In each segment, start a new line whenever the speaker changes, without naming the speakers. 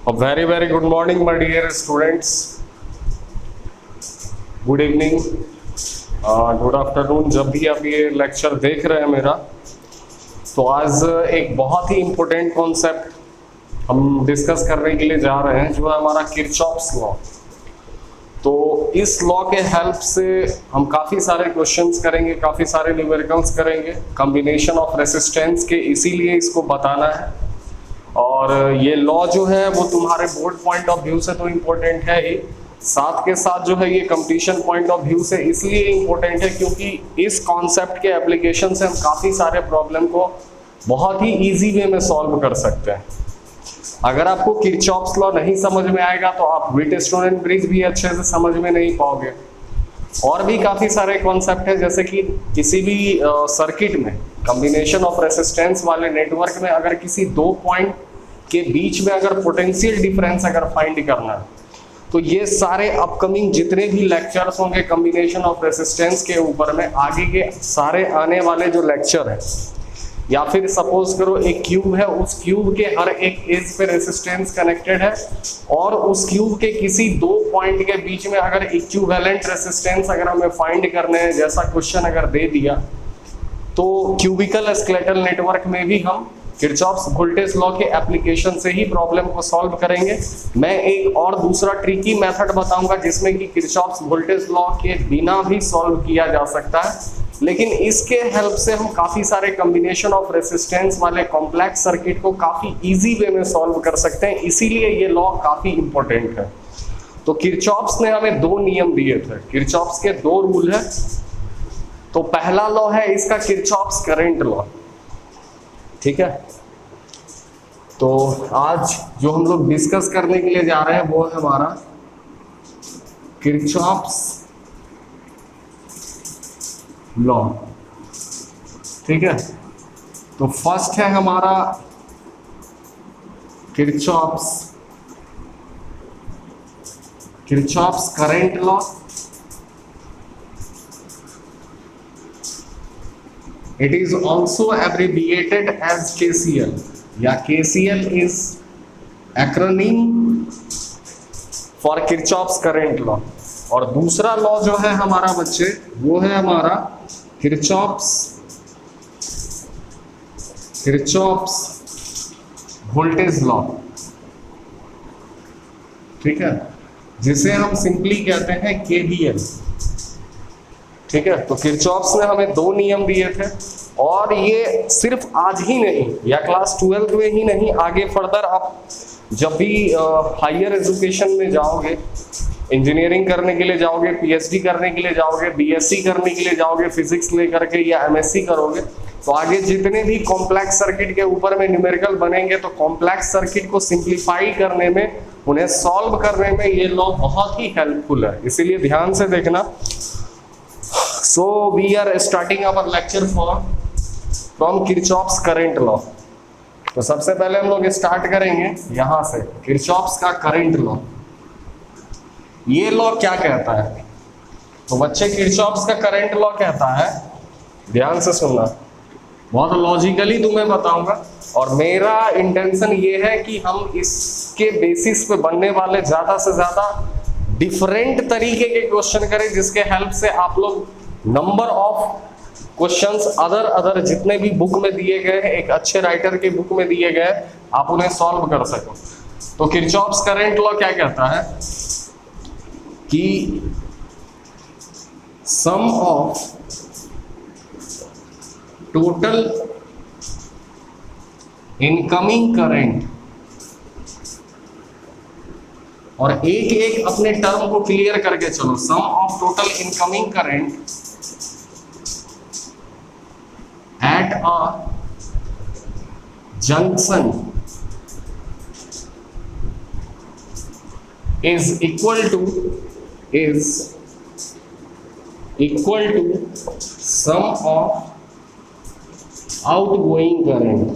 A very good morning my dear students. Good evening, good afternoon. जब भी आप ये लेक्चर देख रहे हैं मेरा, तो आज एक बहुत ही इम्पोर्टेंट कॉन्सेप्ट हम डिस्कस करने के लिए जा रहे हैं, जो है हमारा किरचॉफ्स लॉ। तो इस लॉ के हेल्प से हम काफ़ी सारे क्वेश्चंस करेंगे, काफ़ी सारे न्यूमेरिकल्स करेंगे कॉम्बिनेशन ऑफ रेसिस्टेंस के, इसीलिए इसको बताना है। और ये लॉ जो है वो तुम्हारे बोर्ड पॉइंट ऑफ व्यू से तो इम्पोर्टेंट है ही, साथ के साथ जो है ये कंपटीशन पॉइंट ऑफ व्यू से इसलिए इम्पोर्टेंट है क्योंकि इस कॉन्सेप्ट के एप्लीकेशन से हम काफ़ी सारे प्रॉब्लम को बहुत ही इजी वे में सॉल्व कर सकते हैं। अगर आपको किरचॉफ्स लॉ नहीं समझ में आएगा तो आप व्हीटस्टोन ब्रिज भी अच्छे से समझ में नहीं पाओगे। और भी काफ़ी सारे कॉन्सेप्ट है, जैसे कि किसी भी सर्किट में कॉम्बिनेशन ऑफ रेसिस्टेंस वाले नेटवर्क में अगर किसी दो पॉइंट के बीच में अगर पोटेंशियल डिफरेंस अगर फाइंड करना है, तो ये सारे अपकमिंग जितने भी लेक्चर्स होंगे कॉम्बिनेशन ऑफ रेसिस्टेंस के ऊपर में, आगे के सारे आने वाले जो लेक्चर है, या फिर सपोज करो एक क्यूब है, उस क्यूब के हर एक एज पे रेसिस्टेंस कनेक्टेड है, और उस क्यूब के किसी दो पॉइंट के बीच में अगर इक्विवेलेंट रेसिस्टेंस अगर हमें फाइंड करने हैं, जैसा क्वेश्चन अगर दे दिया, तो क्यूबिकल स्केलेटल नेटवर्क में भी हम किरचॉफ्स वोल्टेज लॉ के एप्लीकेशन से ही प्रॉब्लम को सॉल्व करेंगे। मैं एक और दूसरा ट्रिकी मेथड बताऊंगा जिसमें कि किरचॉफ्स वोल्टेज लॉ के बिना भी सॉल्व किया जा सकता है, लेकिन इसके हेल्प से हम काफी सारे कॉम्बिनेशन ऑफ रेसिस्टेंस वाले कॉम्प्लेक्स सर्किट को काफी इजी वे में सॉल्व कर सकते हैं, इसीलिए ये लॉ काफी इंपॉर्टेंट है। तो किरचॉफ्स ने हमें दो नियम दिए थे, किरचॉफ्स के दो रूल है। तो पहला लॉ है इसका किरचॉफ्स करंट लॉ, ठीक है। तो आज जो हम लोग डिस्कस करने के लिए जा रहे हैं वो है हमारा किरचॉफ्स लॉ, ठीक है। तो फर्स्ट है हमारा Kirchhoff's current law. It is also abbreviated as KCL, या KCL is acronym for Kirchhoff's current law। और दूसरा लॉ जो है हमारा बच्चे, वो है हमारा किरचॉफ्स वोल्टेज लॉ, ठीक है, जिसे हम सिंपली कहते हैं KVL, ठीक है। तो किरचॉफ्स ने हमें दो नियम दिए थे, और ये सिर्फ आज ही नहीं या क्लास 12 में ही नहीं, आगे फर्दर आप जब भी हायर एजुकेशन में जाओगे, इंजीनियरिंग करने के लिए जाओगे, पीएचडी करने के लिए जाओगे, बीएससी करने के लिए जाओगे फिजिक्स लेकर के, या एमएससी करोगे, तो आगे जितने भी कॉम्प्लेक्स सर्किट के ऊपर में न्यूमेरिकल बनेंगे, तो कॉम्प्लेक्स सर्किट को सिंप्लीफाई करने में, उन्हें सॉल्व करने में ये लॉ बहुत ही हेल्पफुल है, इसीलिए ध्यान से देखना। So we are starting our lecture from Kirchhoff's current law। तो सबसे पहले हम लोग स्टार्ट करेंगे यहां से, किरचॉफ्स का करंट लॉ। ये लॉ क्या कहता है? तो बच्चे किरचॉफ्स का करंट लॉ कहता है, ध्यान से सुनना, बहुत लॉजिकली तुम्हें बताऊंगा, और मेरा इंटेंशन ये है कि हम इसके बेसिस पे बनने वाले ज्यादा से ज्यादा डिफरेंट तरीके के क्वेश्चन करें, जिसके हेल्प से आप लोग नंबर ऑफ क्वेश्चंस अदर जितने भी बुक में दिए गए हैं, एक अच्छे राइटर के बुक में दिए गए, आप उन्हें सॉल्व कर सको। तो किरचॉफ्स करंट लॉ क्या कहता है कि sum of total incoming current, और एक एक अपने टर्म को क्लियर करके चलो, sum of total incoming current at a junction is equal to sum of outgoing current,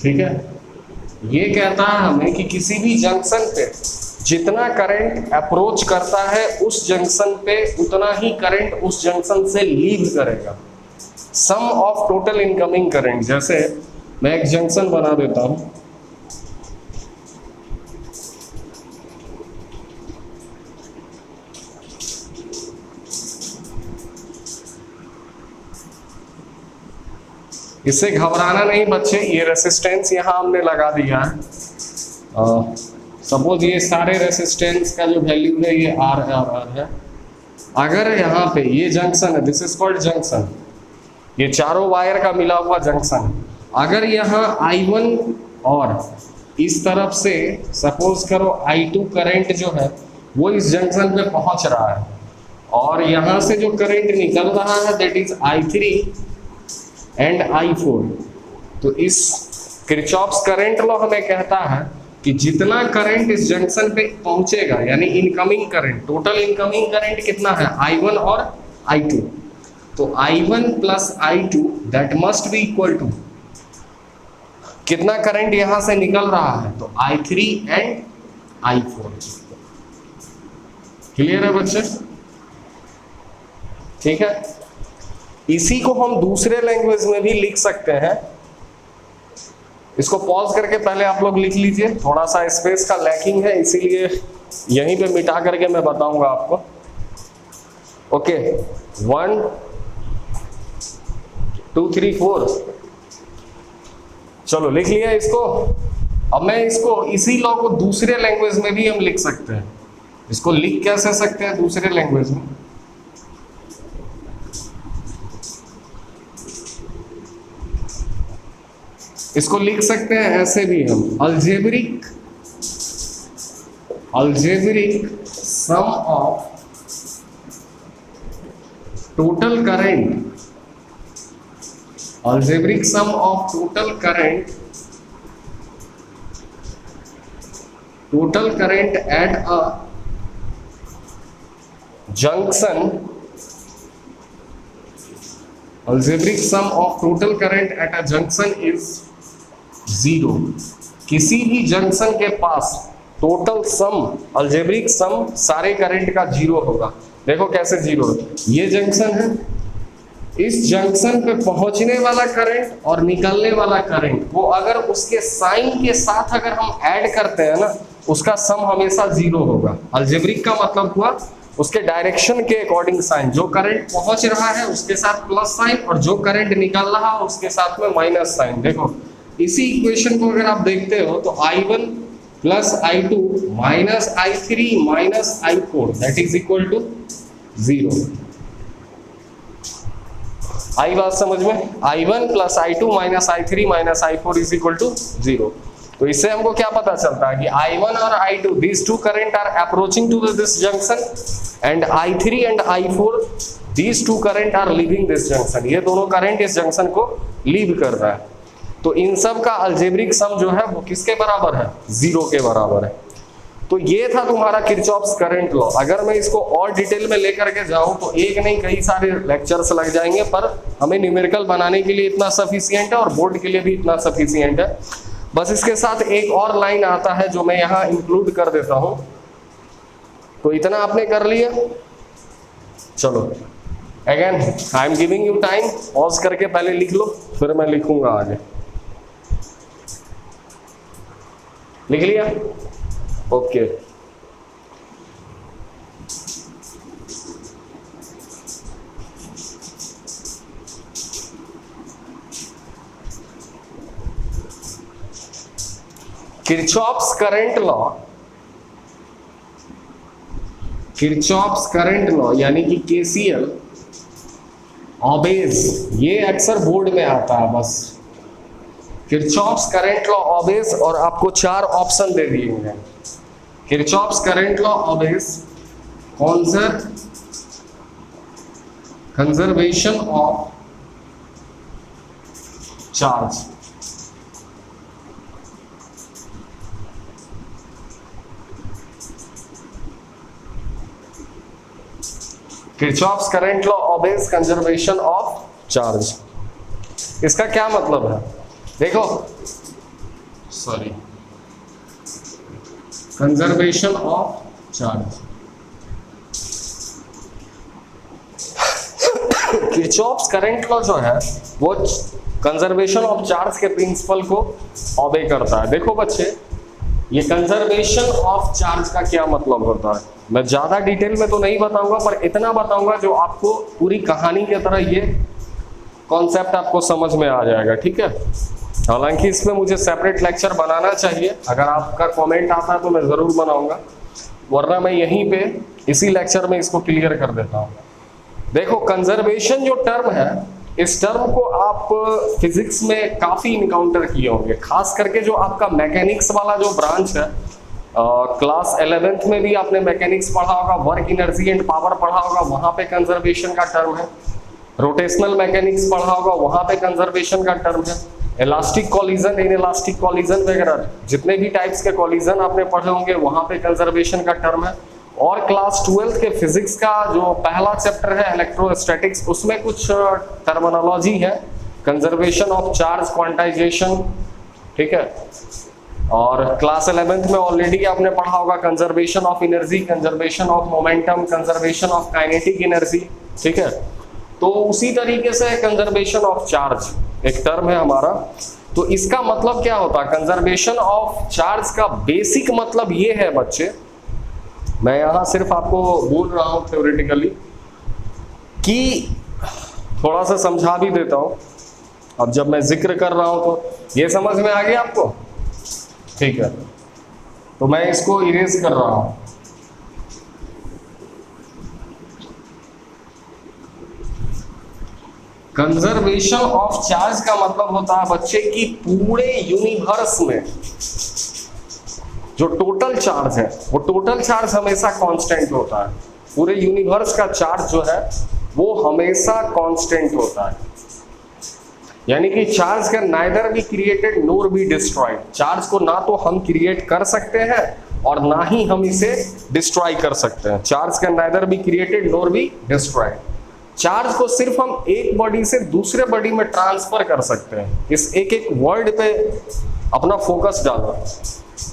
ठीक है। ये कहता है हमें कि किसी भी जंक्शन पे जितना करंट अप्रोच करता है उस जंक्शन पे उतना ही करंट उस जंक्शन से लीव करेगा। सम ऑफ टोटल इनकमिंग करंट, जैसे मैं एक जंक्शन बना देता हूं। इससे घबराना नहीं बच्चे, ये रेसिस्टेंस यहां हमने लगा दिया है। सपोज ये सारे रेसिस्टेंस का जो वैल्यू है ये आर है। अगर यहाँ पे ये जंक्शन है, दिस इज कॉल्ड जंक्शन, ये चारों वायर का मिला हुआ जंक्शन, अगर यहाँ I1 और इस तरफ से सपोज करो I2 करंट जो है वो इस जंक्शन पे पहुंच रहा है, और यहाँ से जो करंट निकल रहा है that is I3 and I4, तो इस किरचॉफ्स करंट लॉ हमें कहता है कि जितना करंट इस जंक्शन पे पहुंचेगा, यानी incoming current, total incoming current कितना है I1 और I2, तो I1 plus I2 that must be equal to कितना करंट यहां से निकल रहा है, तो I3 एंड I4। क्लियर है बच्चे? ठीक है, इसी को हम दूसरे लैंग्वेज में भी लिख सकते हैं। इसको पॉज करके पहले आप लोग लिख लीजिए, थोड़ा सा स्पेस का लैकिंग है इसीलिए यहीं पे मिटा करके मैं बताऊंगा आपको। ओके, 1 2 3 4, चलो लिख लिया इसको। अब मैं इसको, इसी लॉ को दूसरे लैंग्वेज में भी हम लिख सकते हैं। इसको लिख कैसे सकते हैं दूसरे लैंग्वेज में? इसको लिख सकते हैं ऐसे भी हम, algebraic sum of total current, algebraic sum of total current at a junction, algebraic sum of total current at a junction is 0। किसी भी जंक्शन के पास टोटल सम, अलजेब्रिक सम सारे करंट का 0 होगा। देखो कैसे 0, ये जंक्शन है, इस जंक्शन पे पहुंचने वाला करंट और निकलने वाला करंट वो अगर उसके साइन के साथ अगर हम ऐड करते हैं ना, उसका सम हमेशा 0 होगा। अलजेब्रिक का मतलब हुआ उसके डायरेक्शन के अकॉर्डिंग साइन, जो करंट पहुंच रहा है उसके साथ प्लस साइन और जो करंट निकल रहा है उसके साथ में माइनस साइन। देखो इसी इक्वेशन को अगर आप देखते हो तो I1 plus I2 minus I3 minus I4 that is equal to 0। आई बात समझ में? I1 plus I2 minus I3 minus I4 is equal to 0। तो इससे हमको क्या पता चलता है कि I1 और I2 these two current are approaching to this junction and I3 and I4 these two current are leaving this junction। ये दोनों करंट इस जंक्शन को लीव कर रहा है। तो इन सब का अलजेब्रिक सम जो है वो किसके बराबर है? 0 के बराबर है। तो ये था तुम्हारा किरचॉफ्स करंट लॉ। अगर मैं इसको और डिटेल में लेकर के जाऊं तो एक नहीं कई सारे लेक्चर्स लग जाएंगे, पर हमें न्यूमेरिकल बनाने के लिए इतना सफिशिएंट है और बोर्ड के लिए भी इतना सफिशिएंट है। बस इसके साथ एक और लाइन आता है जो मैं यहाँ इंक्लूड कर देता हूं। तो इतना आपने कर लिया। चलो again I am giving you time, pause करके पहले लिख लो फिर मैं लिखूंगा आगे। लिख लिया? ओके। किरचॉफ्स करंट लॉ यानी कि KCL ऑबेज, ये अक्सर बोर्ड में आता है। बस किरचॉफ्स करंट लॉ ऑबेज और आपको 4 ऑप्शन दे दिए हैं। Kirchhoff's current law obeys conservation of charge. Kirchhoff's current law obeys conservation of charge. इसका क्या मतलब है? देखो sorry, conservation of charge Kirchhoff's current law जो है वो कंजर्वेशन ऑफ चार्ज के प्रिंसिपल को ऑबे करता है। देखो बच्चे, ये कंजर्वेशन ऑफ चार्ज का क्या मतलब होता है, मैं ज्यादा डिटेल में तो नहीं बताऊंगा, पर इतना बताऊंगा जो आपको पूरी कहानी की तरह ये कॉन्सेप्ट आपको समझ में आ जाएगा, ठीक है। हालांकि इसमें मुझे सेपरेट लेक्चर बनाना चाहिए, अगर आपका कमेंट आता है तो मैं जरूर बनाऊंगा, वरना मैं यहीं पे इसी लेक्चर में इसको क्लियर कर देता हूँ। देखो, कंजर्वेशन जो टर्म है, इस टर्म को आप फिजिक्स में काफी इनकाउंटर किए होंगे, खास करके जो आपका मैकेनिक्स वाला जो ब्रांच है, क्लास 11th में भी आपने मैकेनिक्स पढ़ा होगा, वर्क एनर्जी एंड पावर पढ़ा होगा, वहां पे कंजर्वेशन का टर्म है। रोटेशनल मैकेनिक्स पढ़ा होगा, वहां पे कंजर्वेशन का टर्म है। Elastic collision, in elastic collision वगैरह जितने भी टाइप्स के कॉलिजन आपने पढ़े होंगे, वहां पे कंजर्वेशन का टर्म है। और क्लास 12th के फिजिक्स का जो पहला चैप्टर है इलेक्ट्रोस्टैटिक्स, उसमें कुछ टर्मिनोलॉजी है, कंजर्वेशन ऑफ चार्ज, क्वांटाइजेशन, ठीक है। और क्लास 11th में ऑलरेडी आपने पढ़ा होगा conservation of energy, conservation of momentum, conservation of kinetic energy, ठीक है। तो उसी तरीके से कंजर्वेशन ऑफ चार्ज एक टर्म है हमारा। तो इसका मतलब क्या होता है, कंजर्वेशन ऑफ चार्ज का बेसिक मतलब ये है बच्चे, मैं यहां सिर्फ आपको बोल रहा हूं थ्योरेटिकली, कि थोड़ा सा समझा भी देता हूं, अब जब मैं जिक्र कर रहा हूं तो ये समझ में आ गया आपको, ठीक है। तो मैं इसको इरेज कर रहा हूं। कंजर्वेशन ऑफ चार्ज का मतलब होता है बच्चे कि पूरे यूनिवर्स में जो टोटल चार्ज है, वो टोटल चार्ज हमेशा कांस्टेंट होता है। पूरे यूनिवर्स का चार्ज जो है वो हमेशा कांस्टेंट होता है, यानी कि charge can neither be created NOR be destroyed. Charge को ना तो हम क्रिएट कर सकते हैं और ना ही हम इसे डिस्ट्रॉय कर सकते हैं। Charge can neither be created NOR be destroyed. Charge को सिर्फ हम एक बॉडी से दूसरे बॉडी में ट्रांसफर कर सकते हैं। इस एक एक वर्ड पे अपना फोकस डालो।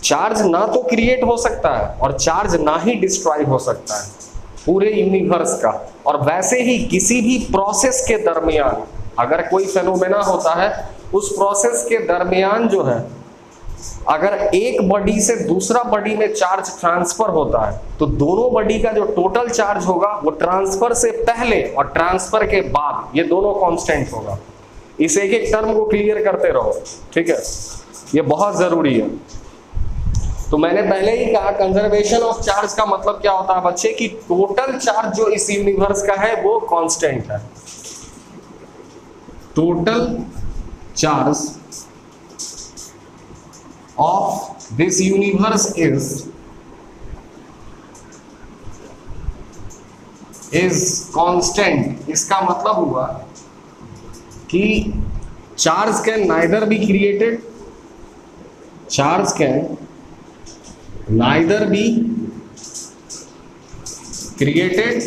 चार्ज ना तो क्रिएट हो सकता है और चार्ज ना ही डिस्ट्रॉय हो सकता है पूरे यूनिवर्स का। और वैसे ही किसी भी प्रोसेस के दरमियान अगर कोई फेनोमेना होता है, उस प्रोसेस के दरमियान जो है, अगर एक बॉडी से दूसरा बॉडी में चार्ज ट्रांसफर होता है, तो दोनों बॉडी का जो टोटल चार्ज होगा वो ट्रांसफर से पहले और ट्रांसफर के बाद ये दोनों कांस्टेंट होगा। इस एक एक टर्म को क्लियर करते रहो, ठीक है, ये बहुत जरूरी है। तो मैंने पहले ही कहा कंजर्वेशन ऑफ चार्ज का मतलब क्या होता है बच्चे, कि टोटल चार्ज जो इस यूनिवर्स का है वो कांस्टेंट है। Total charge of this universe is constant। इसका मतलब हुआ कि charge can neither be created, charge can neither be created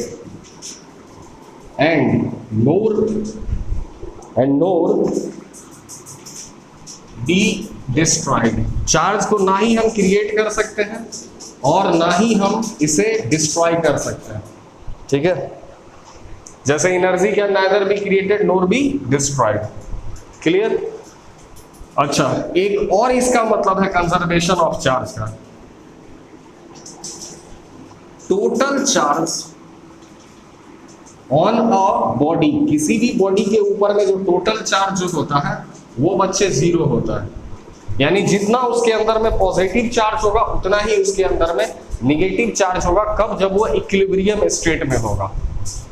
and NOR be destroyed. Charge को ना ही हम क्रिएट कर सकते हैं और ना ही हम इसे डिस्ट्रॉय कर सकते हैं, ठीक है। जैसे energy can neither be created NOR be destroyed, clear. अच्छा, एक और इसका मतलब है कंजर्वेशन ऑफ चार्ज का, total charge on a body, किसी भी बॉडी के ऊपर में जो टोटल चार्ज जो होता है वो बच्चे जीरो होता है। यानी जितना उसके अंदर में पॉजिटिव चार्ज होगा उतना ही उसके अंदर में निगेटिव चार्ज होगा। कब? जब वो इक्विलिब्रियम स्टेट में होगा,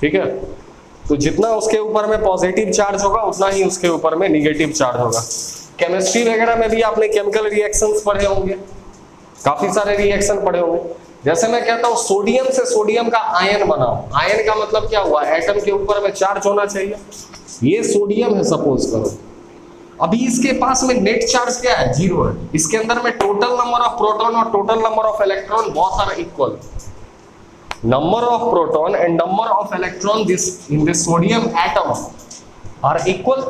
ठीक है। तो जितना उसके ऊपर में पॉजिटिव चार्ज होगा उतना ही उसके ऊपर में निगेटिव चार्ज होगा। केमिस्ट्री वगैरह में भी आपने केमिकल रिएक्शंस पढ़े होंगे, काफी सारे रिएक्शन पढ़े होंगे। जैसे मैं कहता हूं सोडियम से सोडियम का आयन बनाओ, आयन का मतलब क्या हुआ, एटम के ऊपर में चार्ज होना चाहिए। ये सोडियम है सपोज करो, अभी इसके पास में नेट चार्ज क्या है, जीरो है। इसके अंदर में टोटल नंबर ऑफ प्रोटॉन और total number of electron both are equal. Number of proton and number of electron in this sodium atom are equal,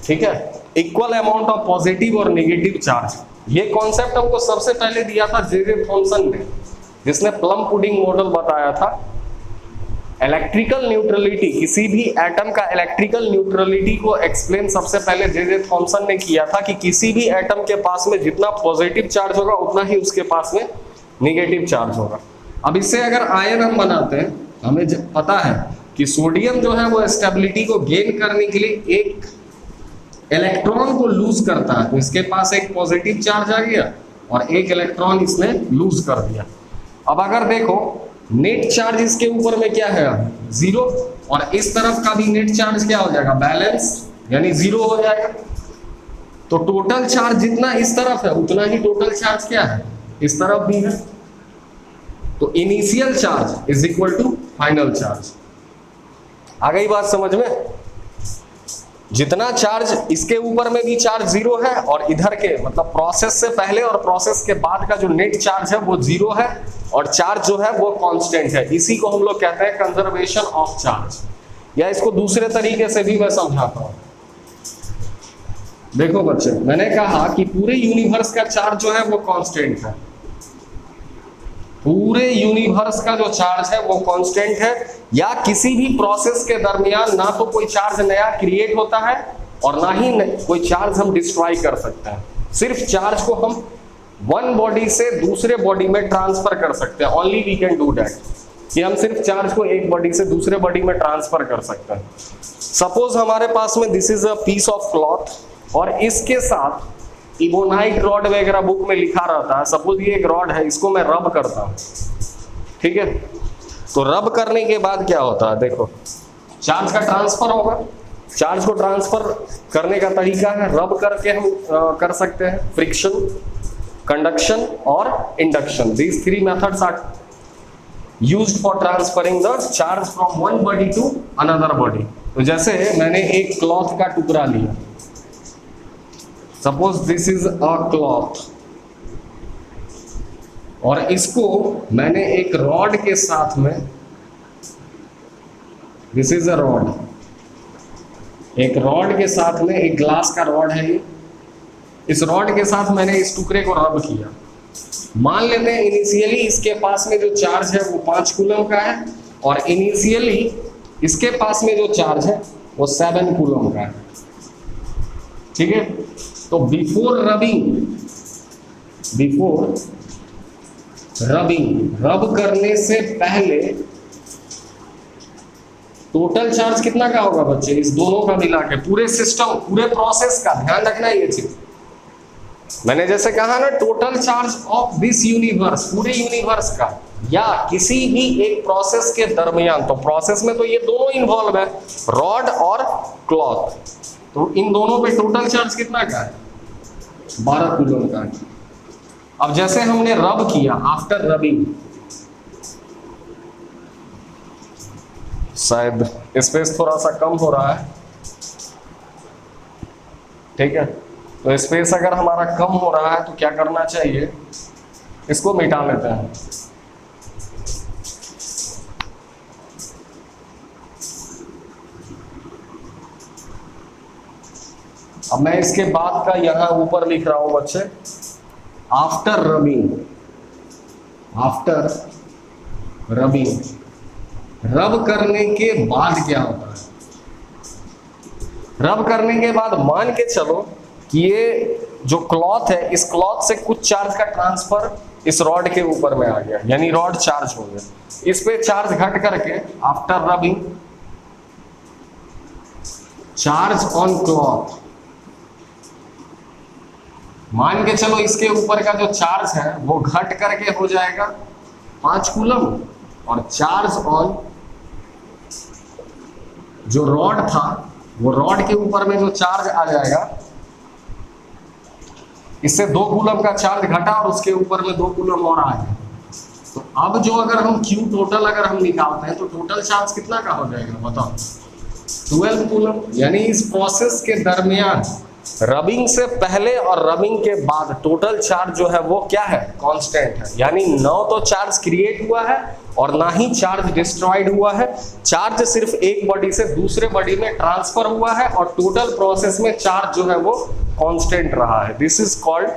ठीक है। इक्वल अमाउंट ऑफ पॉजिटिव और नेगेटिव चार्ज। ये concept हमको सबसे पहले दिया था जे.जे. थॉमसन ने, जिसने प्लम पुडिंग मॉडल बताया था। इलेक्ट्रिकल न्यूट्रलिटी, किसी भी एटम का इलेक्ट्रिकल न्यूट्रलिटी को एक्सप्लेन सबसे पहले जे थॉमसन ने किया था कि किसी भी एटम के पास में जितना पॉजिटिव चार्ज होगा उतना ही उसके पास में निगेटिव चार्ज होगा। अब इससे अगर आयन हम बनाते हैं, हमें पता है कि सोडियम जो है वो स्टेबिलिटी को गेन करने के लिए एक इलेक्ट्रॉन को लूज करता है, तो इसके पास एक पॉजिटिव चार्ज आ गया और एक इलेक्ट्रॉन इसने लूज कर दिया। अब अगर देखो नेट चार्ज इसके ऊपर में क्या है, 0, और इस तरफ का भी नेट चार्ज क्या हो जाएगा, बैलेंस, यानी 0 हो जाएगा। तो टोटल चार्ज जितना इस तरफ है उतना ही टोटल चार्ज क्या है, इस तरफ भी है। तो initial charge is equal to final charge. आ गई बात समझ में? जितना चार्ज इसके ऊपर में भी चार्ज 0 है और इधर के मतलब प्रोसेस से पहले और प्रोसेस के बाद का जो नेट चार्ज है वो 0 है और चार्ज जो है वो कांस्टेंट है। इसी को हम लोग कहते हैं कंजर्वेशन ऑफ चार्ज, या इसको दूसरे तरीके से भी मैं समझाता हूं। देखो बच्चे, मैंने कहा कि पूरे यूनिवर्स का चार्ज जो है वो कांस्टेंट है। पूरे यूनिवर्स का जो चार्ज है वो कांस्टेंट है, या किसी भी प्रोसेस के दरमियान ना तो कोई चार्ज नया क्रिएट होता है और ना ही कोई चार्ज हम डिस्ट्रॉय कर सकते हैं। सिर्फ चार्ज को हम वन बॉडी से दूसरे बॉडी में ट्रांसफर कर सकते हैं। Only we can do that, कि हम सिर्फ चार्ज को एक बॉडी से दूसरे बॉडी में ट्रांसफर कर सकते हैं। सपोज हमारे पास में this is a piece of cloth और इसके साथ इबोनाइट रॉड वगैरह बुक में लिखा रहता है। सपोज ये एक रॉड है, इसको मैं रब करता हूं, ठीक है। तो रब करने के बाद क्या होता है, देखो चार्ज का ट्रांसफर होगा। चार्ज को ट्रांसफर करने का तरीका है रब करके हम कर सकते हैं, फ्रिक्शन, कंडक्शन और induction. These 3 methods are used for transferring the charge from one body to another body. तो जैसे मैंने एक क्लॉथ का टुकड़ा लिया, suppose this is a cloth, और इसको मैंने एक रॉड के साथ में, दिस इज अ रॉड, एक रॉड के साथ में, एक ग्लास का रॉड है ये, इस रॉड के साथ मैंने इस टुकड़े को रब किया। मान लेते हैं इनिशियली इसके पास में जो चार्ज है वो 5 कूलम का है और इनिशियली इसके पास में जो चार्ज है वो 7 कूलम का है, ठीक है। तो बिफोर रबिंग, रब करने से पहले टोटल चार्ज कितना का होगा बच्चे, इस दोनों का मिला के, पूरे सिस्टम, पूरे प्रोसेस का ध्यान रखना ये चीज। मैंने जैसे कहा ना, total charge of this universe, पूरे यूनिवर्स का, या किसी भी एक प्रोसेस के दरमियान। तो प्रोसेस में तो ये दोनों इन्वॉल्व है, रॉड और क्लॉथ। तो इन दोनों पे टोटल चार्ज कितना का है, 12 कूलम का है। अब जैसे हमने रब किया, आफ्टर रबिंग, शायद स्पेस थोड़ा सा कम हो रहा है, ठीक है। तो स्पेस अगर हमारा कम हो रहा है तो क्या करना चाहिए, इसको मिटा लेते हैं। अब मैं इसके बाद का यहां ऊपर लिख रहा हूं बच्चे, आफ्टर रबिंग, आफ्टर रबिंग, रब करने के बाद क्या होता है। रब करने के बाद मान के चलो कि ये जो क्लॉथ है, इस क्लॉथ से कुछ चार्ज का ट्रांसफर इस रॉड के ऊपर में आ गया, यानी रॉड चार्ज हो गया। इस पे चार्ज घट करके after rubbing, charge on cloth, मान के चलो इसके ऊपर का जो चार्ज है वो घट करके हो जाएगा 5 कूलम, और चार्ज ऑन जो रॉड था, वो रॉड के ऊपर में जो चार्ज आ जाएगा, इससे 2 कूलम का चार्ज घटा और उसके ऊपर में 2 कूलम और आ गया। तो अब जो अगर हम Q टोटल अगर हम निकालते हैं तो टोटल चार्ज कितना का हो जाएगा बताओ, 12 कूलम। यानी इस प्रोसेस के दरमियान रबिंग से पहले और रबिंग के बाद टोटल चार्ज जो है वो क्या है, कांस्टेंट है। यानी ना तो चार्ज क्रिएट हुआ है और ना ही चार्ज डिस्ट्रॉयड हुआ है। चार्ज सिर्फ एक बॉडी से दूसरे बॉडी में ट्रांसफर हुआ है और टोटल प्रोसेस में चार्ज जो है वो कांस्टेंट रहा है। This is called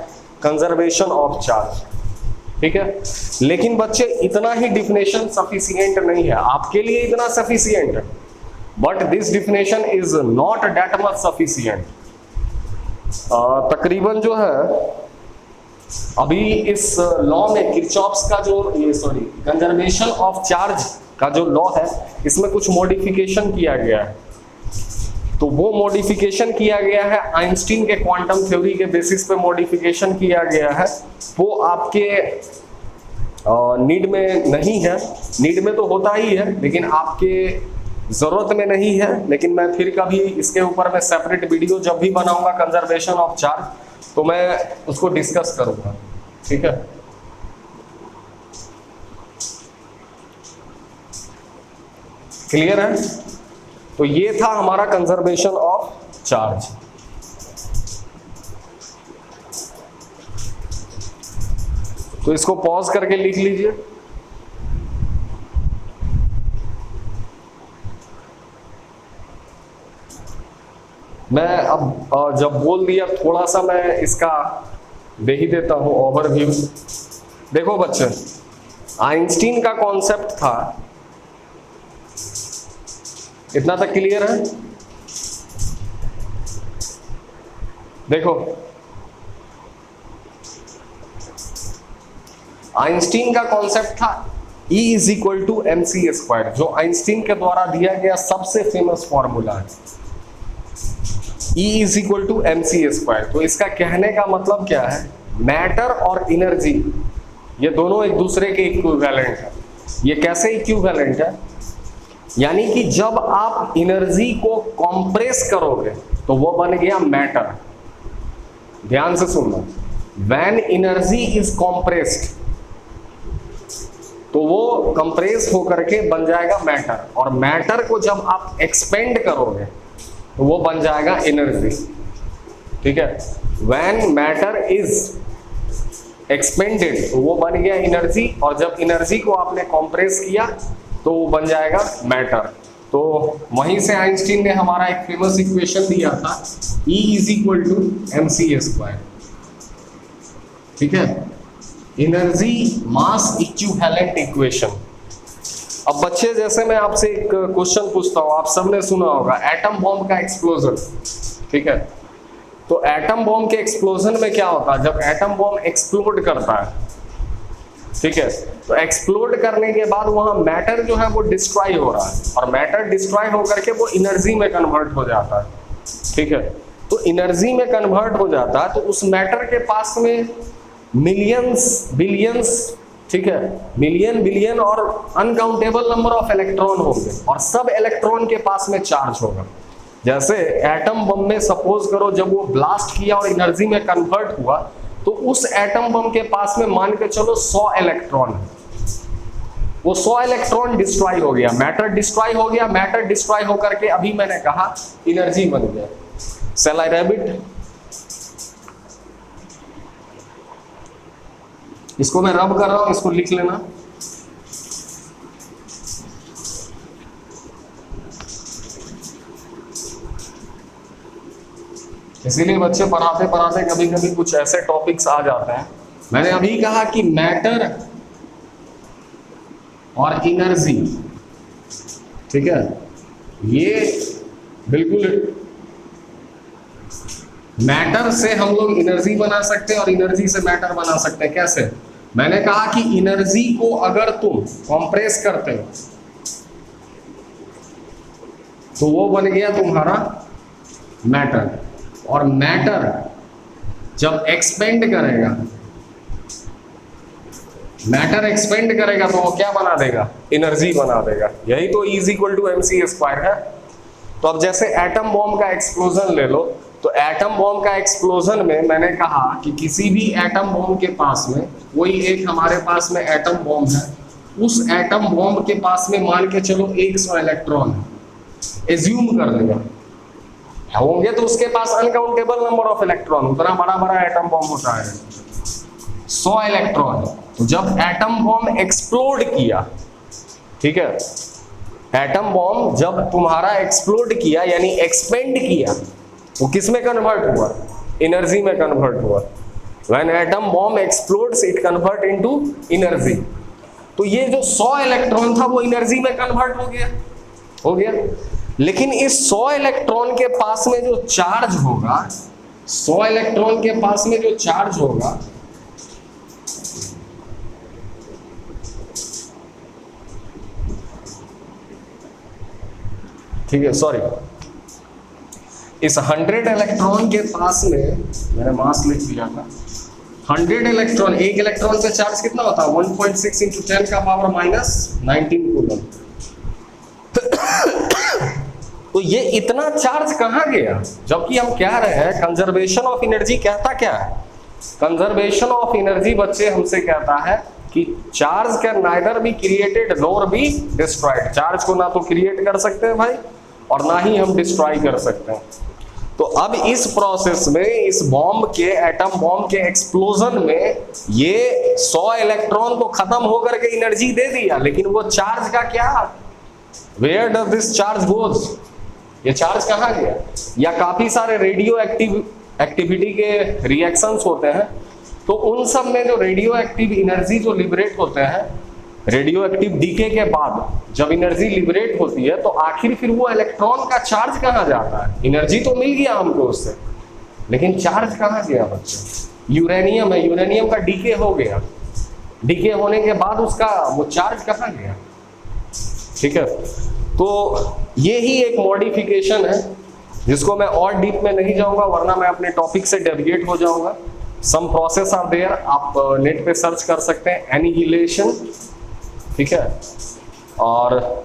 conservation of charge. ठीक है। लेकिन बच्चे इतना ही डिफिनेशन सफिशिएंट नहीं है, आपके लिए इतना सफिशिएंट है, but this definition is not that much sufficient. तकरीबन जो है अभी इस लॉ में किरचॉफ्स का जो कंजर्वेशन ऑफ चार्ज का जो लॉ है, इसमें कुछ मॉडिफिकेशन किया गया है। तो वो मॉडिफिकेशन किया गया है आइंस्टीन के क्वांटम थ्योरी के बेसिस पे मॉडिफिकेशन किया गया है। वो आपके नीड में नहीं है, नीड में तो होता ही है लेकिन आपके जरूरत में नहीं है। लेकिन मैं फिर कभी इसके ऊपर मैं सेपरेट वीडियो जब भी बनाऊंगा कंजर्वेशन ऑफ चार्ज, तो मैं उसको डिस्कस करूंगा, ठीक है। क्लियर है? तो ये था हमारा कंजर्वेशन ऑफ चार्ज। तो इसको पॉज करके लिख लीजिए। मैं अब जब बोल दिया थोड़ा सा मैं इसका दे ही देता हूं ओवरव्यू। देखो बच्चे, आइंस्टीन का कॉन्सेप्ट था, इतना तक क्लियर है? देखो, आइंस्टीन का कॉन्सेप्ट था E is equal to mc², जो आइंस्टीन के द्वारा दिया गया सबसे फेमस फॉर्मूला है। E is equal to mc²। तो इसका कहने का मतलब क्या है, मैटर और एनर्जी ये दोनों एक दूसरे के इक्विवेलेंट है। ये कैसे इक्विवेलेंट है? यानी कि जब आप एनर्जी को कंप्रेस करोगे तो वो बन गया मैटर। ध्यान से सुनना, व्हेन एनर्जी इज कंप्रेस्ड तो वो कंप्रेस होकर के बन जाएगा मैटर, और मैटर को जब आप एक्सपेंड करोगे तो वो बन जाएगा एनर्जी, ठीक है। व्हेन मैटर इज एक्सपेंडेड तो वो बन गया एनर्जी, और जब एनर्जी को आपने कंप्रेस किया तो वो बन जाएगा मैटर। तो वहीं से आइंस्टीन ने हमारा एक फेमस इक्वेशन दिया था, E is equal to mc², ठीक है, एनर्जी मास इक्विवेलेंट इक्वेशन। अब बच्चे, जैसे मैं आपसे एक क्वेश्चन पूछता हूं, आप सबने सुना होगा एटम बॉम्ब का एक्सप्लोजन, ठीक है। तो एटम बॉम्ब के एक्सप्लोजन में क्या होता है, जब एटम बॉम्ब एक्सप्लोड करता है, ठीक है, तो एक्सप्लोड करने के बाद वहां मैटर जो है वो डिस्ट्रॉय हो रहा है, और मैटर डिस्ट्रॉय होकर के वो एनर्जी में कन्वर्ट हो जाता है, ठीक है। तो एनर्जी में कन्वर्ट हो जाता है तो उस मैटर के पास में मिलियंस बिलियंस, ठीक है, मिलियन बिलियन और अनकाउंटेबल नंबर ऑफ इलेक्ट्रॉन होंगे, और सब इलेक्ट्रॉन के पास में चार्ज होगा। जैसे एटम बम में सपोज करो जब वो ब्लास्ट किया और एनर्जी में कन्वर्ट हुआ, तो उस एटम बम के पास में मान के चलो 100 इलेक्ट्रॉन है, वो 100 इलेक्ट्रॉन डिस्ट्रॉय हो गया, मैटर डिस्ट्रॉय हो गया। मैटर डिस्ट्रॉय होकर के अभी मैंने कहा एनर्जी बन गया। शैल आई रैब इट? इसको मैं रब कर रहा हूं, इसको लिख लेना। इसीलिए बच्चे पढ़ाते पढ़ाते कभी कभी कुछ ऐसे टॉपिक्स आ जाते हैं। मैंने अभी कहा कि मैटर और एनर्जी, ठीक है, ये बिल्कुल मैटर से हम लोग एनर्जी बना सकते हैं और एनर्जी से मैटर बना सकते हैं। कैसे? मैंने कहा कि एनर्जी को अगर तुम कंप्रेस करते हो तो वो बन गया तुम्हारा मैटर, और मैटर जब एक्सपेंड करेगा, मैटर एक्सपेंड करेगा तो वो क्या बना देगा, एनर्जी बना देगा। यही तो E इक्वल टू mc² है। तो अब जैसे एटम बॉम्ब का एक्सप्लोजन ले लो, तो एटम बॉम्ब का एक्सप्लोजन में मैंने कहा कि किसी भी एटम बॉम्ब के पास में, कोई एक हमारे पास में एटम बॉम्ब है, उस एटम बॉम्ब के पास में मान के चलो 100 इलेक्ट्रॉन है, एज्यूम कर लेगा, होंगे तो उसके पास अनकाउंटेबल नंबर ऑफ इलेक्ट्रॉन, उतना बड़ा बड़ा एटम बॉम्ब होता है, 100 इलेक्ट्रॉन। तो जब एटम बॉम्ब एक्सप्लोड किया, ठीक है, एटम बॉम्ब जब तुम्हारा एक्सप्लोड किया यानी एक्सपेंड किया, वो किस में कन्वर्ट हुआ, एनर्जी में कन्वर्ट हुआ। When atom bomb explodes it convert into energy. तो ये जो 100 इलेक्ट्रॉन था वो एनर्जी में कन्वर्ट हो गया। लेकिन इस 100 इलेक्ट्रॉन के पास में जो चार्ज होगा, 100 इलेक्ट्रॉन के पास में जो चार्ज होगा, ठीक है, सॉरी, इस 100 इलेक्ट्रॉन के पास में, मैंने मास लिख दिया था, 100 इलेक्ट्रॉन, एक इलेक्ट्रॉन पे चार्ज कितना होता है 1.6 इंटू 10 का पावर माइनस 19 कूलम। तो ये इतना चार्ज कहां गया, जबकि हम कह रहे हैं कंजर्वेशन ऑफ एनर्जी कहता क्या है, कंजर्वेशन ऑफ एनर्जी बच्चे हमसे कहता है कि charge can neither be created nor be destroyed. Charge को ना तो क्रिएट कर सकते हैं भाई और ना ही हम डिस्ट्रॉय कर सकते हैं। तो अब इस प्रोसेस में, इस बॉम्ब के, एटम बॉम्ब के एक्सप्लोजन में ये 100 इलेक्ट्रॉन तो खत्म होकर के एनर्जी दे दिया, लेकिन वो चार्ज का क्या, where does this charge goes, ये चार्ज कहां गया? या काफी सारे रेडियो एक्टिविटी के रिएक्शंस होते हैं, तो उन सब में जो रेडियो एक्टिव एनर्जी जो लिबरेट होते हैं, रेडियो एक्टिव डीके के बाद जब एनर्जी लिबरेट होती है, तो आखिर फिर वो इलेक्ट्रॉन का चार्ज कहां जाता है? एनर्जी तो मिल गया हमको उससे, लेकिन चार्ज कहां गया बच्चे? यूरेनियम है, यूरेनियम का डीके हो गया, डीके होने के बाद उसका वो चार्ज कहां गया? ठीक है, तो ये ही एक मॉडिफिकेशन है जिसको मैं और डीप में नहीं जाऊंगा, वरना मैं अपने टॉपिक से डेविएट हो जाऊंगा। सम प्रोसेस आर देयर, आप नेट पे सर्च कर सकते हैं, एनिहिलेशन, ठीक है, और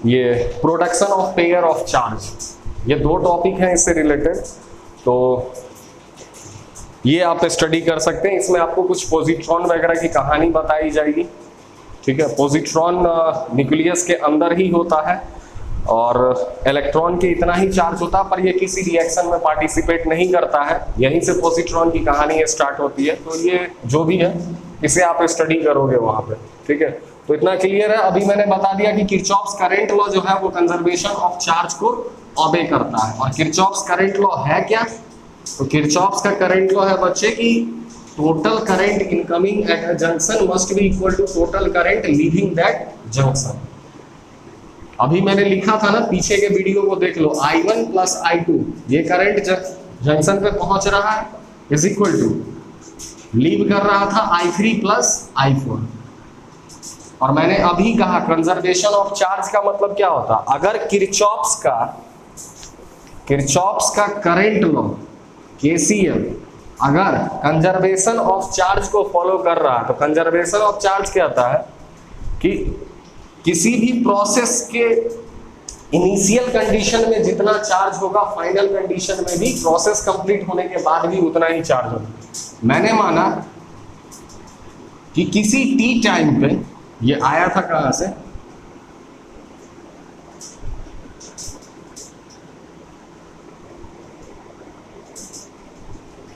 ये production of pair of charge, ये दो टॉपिक हैं इससे रिलेटेड, तो ये आप स्टडी कर सकते हैं। इसमें आपको कुछ पॉजिट्रॉन वगैरह की कहानी बताई जाएगी, ठीक है। पॉजिट्रॉन न्यूक्लियस के अंदर ही होता है और इलेक्ट्रॉन के इतना ही चार्ज होता है, पर ये किसी रिएक्शन में पार्टिसिपेट नहीं करता है, यहीं से पॉजिट्रॉन की कहानी स्टार्ट होती है। तो ये जो भी है इसे आप स्टडी करोगे वहां पे, ठीक है। तो इतना क्लियर है। अभी मैंने बता दिया कि किरचॉफ्स करंट लॉ जो है वो कंजर्वेशन ऑफ चार्ज को ओबे करता है। और किरचॉफ्स करंट लॉ है क्या? तो किरचॉफ्स का करंट लॉ है बच्चे की total current incoming at a junction must be equal to total current leaving that junction. अभी मैंने लिखा था ना, पीछे के वीडियो को देख लो, I1 प्लस I2, ये करंट जंक्शन पे पहुंच रहा है, इज इक्वल टू लीव कर रहा था I3 प्लस I4। और मैंने अभी कहा कंजर्वेशन ऑफ चार्ज का मतलब क्या होता? अगर किरचॉफ्स का करंट लॉ KCL अगर कंजर्वेशन ऑफ चार्ज को फॉलो कर रहा है, तो कंजर्वेशन ऑफ चार्ज कहता है कि किसी भी प्रोसेस के इनिशियल कंडीशन में जितना चार्ज होगा, फाइनल कंडीशन में भी प्रोसेस कंप्लीट होने के बाद भी उतना ही चार्ज होगा। मैंने माना कि किसी t टाइम पे, ये आया था कहां से,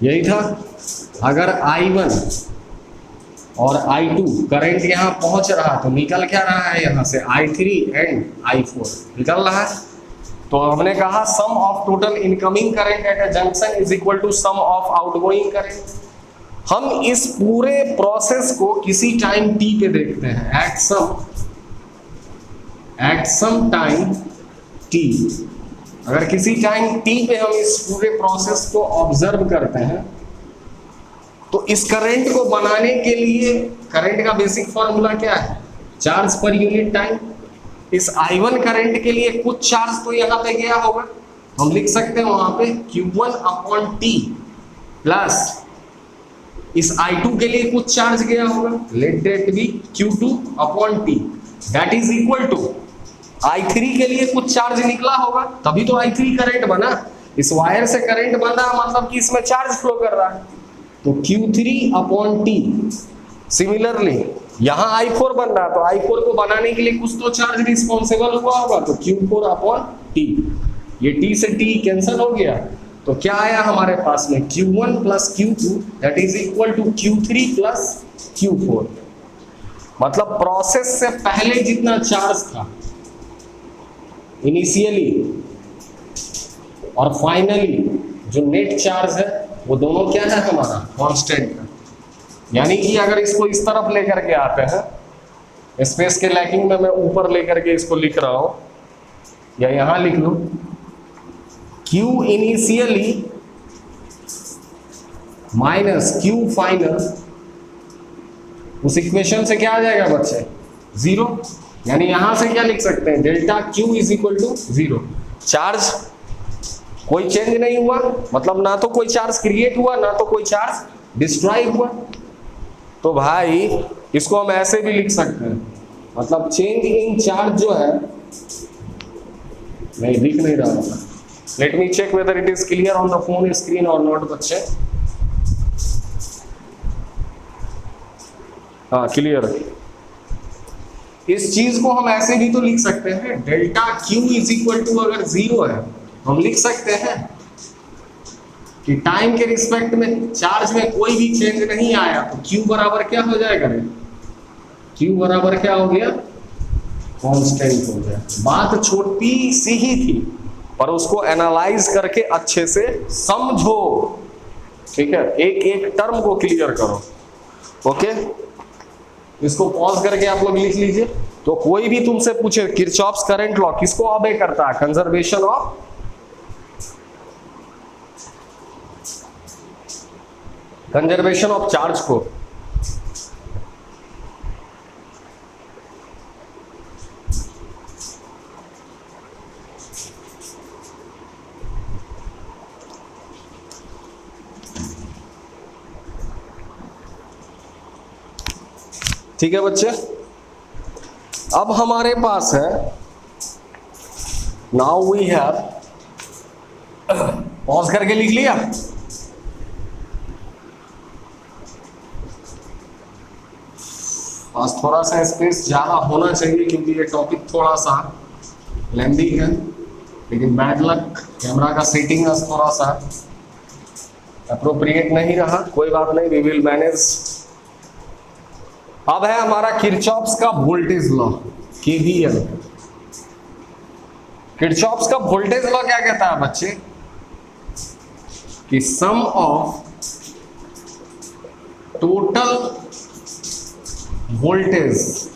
यही था, अगर I1 और I2 करंट यहां पहुंच रहा तो निकल क्या रहा है यहां से I3 एंड I4 निकल रहा है। तो हमने कहा sum of total incoming current at a junction is equal to sum of outgoing current. हम इस पूरे प्रोसेस को किसी टाइम t पे देखते हैं, एट सम टाइम t। अगर किसी टाइम t पे हम इस पूरे प्रोसेस को ऑब्जर्व करते हैं, तो इस करंट को बनाने के लिए करंट का बेसिक फॉर्मूला क्या है? Charge per unit time. इस I1 करंट के लिए कुछ चार्ज तो यहाँ पे गया होगा, हम लिख सकते हैं वहां पे Q1 अपॉन T प्लस इस I2 के लिए कुछ चार्ज गया होगा, let that be Q2 upon T, that is equal to I3 के लिए कुछ चार्ज निकला होगा, तभी तो I3 करंट बना। इस वायर से करंट बना मतलब कि इसमें चार्ज फ्लो कर रहा है, तो Q3 अपॉन T। सिमिलरली यहां I4 बन रहा है, तो I4 को बनाने के लिए कुछ तो चार्ज रिस्पॉन्सिबल हुआ होगा, तो Q4 अपॉन T। ये T से T कैंसिल हो गया, तो क्या आया हमारे पास में Q1 plus Q2 that is equal to Q3 plus Q4। मतलब प्रोसेस से पहले जितना चार्ज था इनिशियली और फाइनली जो नेट चार्ज है वो दोनों क्या है हमारा कांस्टेंट है। यानी कि अगर इसको इस तरफ लेकर के आते हैं, स्पेस के लैकिंग में मैं ऊपर लेकर के इसको लिख रहा हूं, या यहां लिख लो Q initially minus Q final, उस इक्वेशन से क्या आ जाएगा बच्चे? 0। यानी यहां से क्या लिख सकते हैं? Delta Q is equal to 0। Charge कोई चेंज नहीं हुआ, मतलब ना तो कोई चार्ज क्रिएट हुआ ना तो कोई चार्ज डिस्ट्रॉय हुआ। तो भाई इसको हम ऐसे भी लिख सकते हैं, मतलब चेंज इन चार्ज जो है, नहीं दिख नहीं रहा होगा, let me check whether it is clear on the phone screen और नॉट बच्चे। हाँ क्लियर। इस चीज को हम ऐसे भी तो लिख सकते हैं, delta Q is equal to अगर 0 है हम लिख सकते हैं कि टाइम के रिस्पेक्ट में चार्ज में कोई भी चेंज नहीं आया, तो Q बराबर क्या हो जाएगा? Q बराबर क्या हो गया? कांस्टेंट हो गया। बात छोटी सी ही थी, पर उसको एनालाइज करके अच्छे से समझो, ठीक है? एक एक टर्म को क्लियर करो। ओके, इसको पॉज करके आप लोग लिख लीजिए। तो कोई भी तुमसे पूछे किरचॉफ्स करंट लॉ किसको ऑबे करता है? कंजर्वेशन ऑफ चार्ज को। ठीक है बच्चे, अब हमारे पास है, नाउ वी हैव, पॉज करके लिख लिया। आज थोड़ा सा स्पेस ज्यादा होना चाहिए क्योंकि ये टॉपिक थोड़ा सा लेंदी है, लेकिन बैड लक कैमरा का सेटिंग आज थोड़ा सा अप्रोप्रिएट नहीं रहा, कोई बात नहीं, वी विल मैनेज। अब है हमारा किरचॉफ्स का वोल्टेज लॉ, KVL। किरचॉफ्स का वोल्टेज लॉ क्या कहता है बच्चे? कि sum of total voltage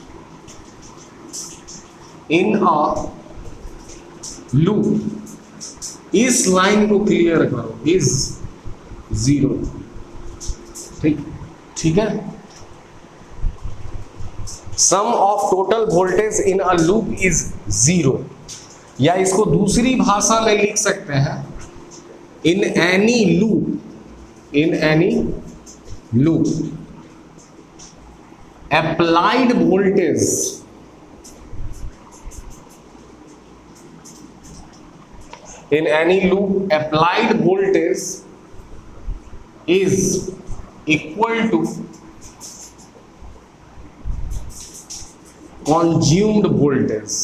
in a loop, इस लाइन को क्लियर करो, इज 0। ठीक है। Sum of total voltage in a loop is 0, या इसको दूसरी भाषा में लिख सकते हैं, in any loop applied voltage in any loop applied voltage is equal to consumed voltage।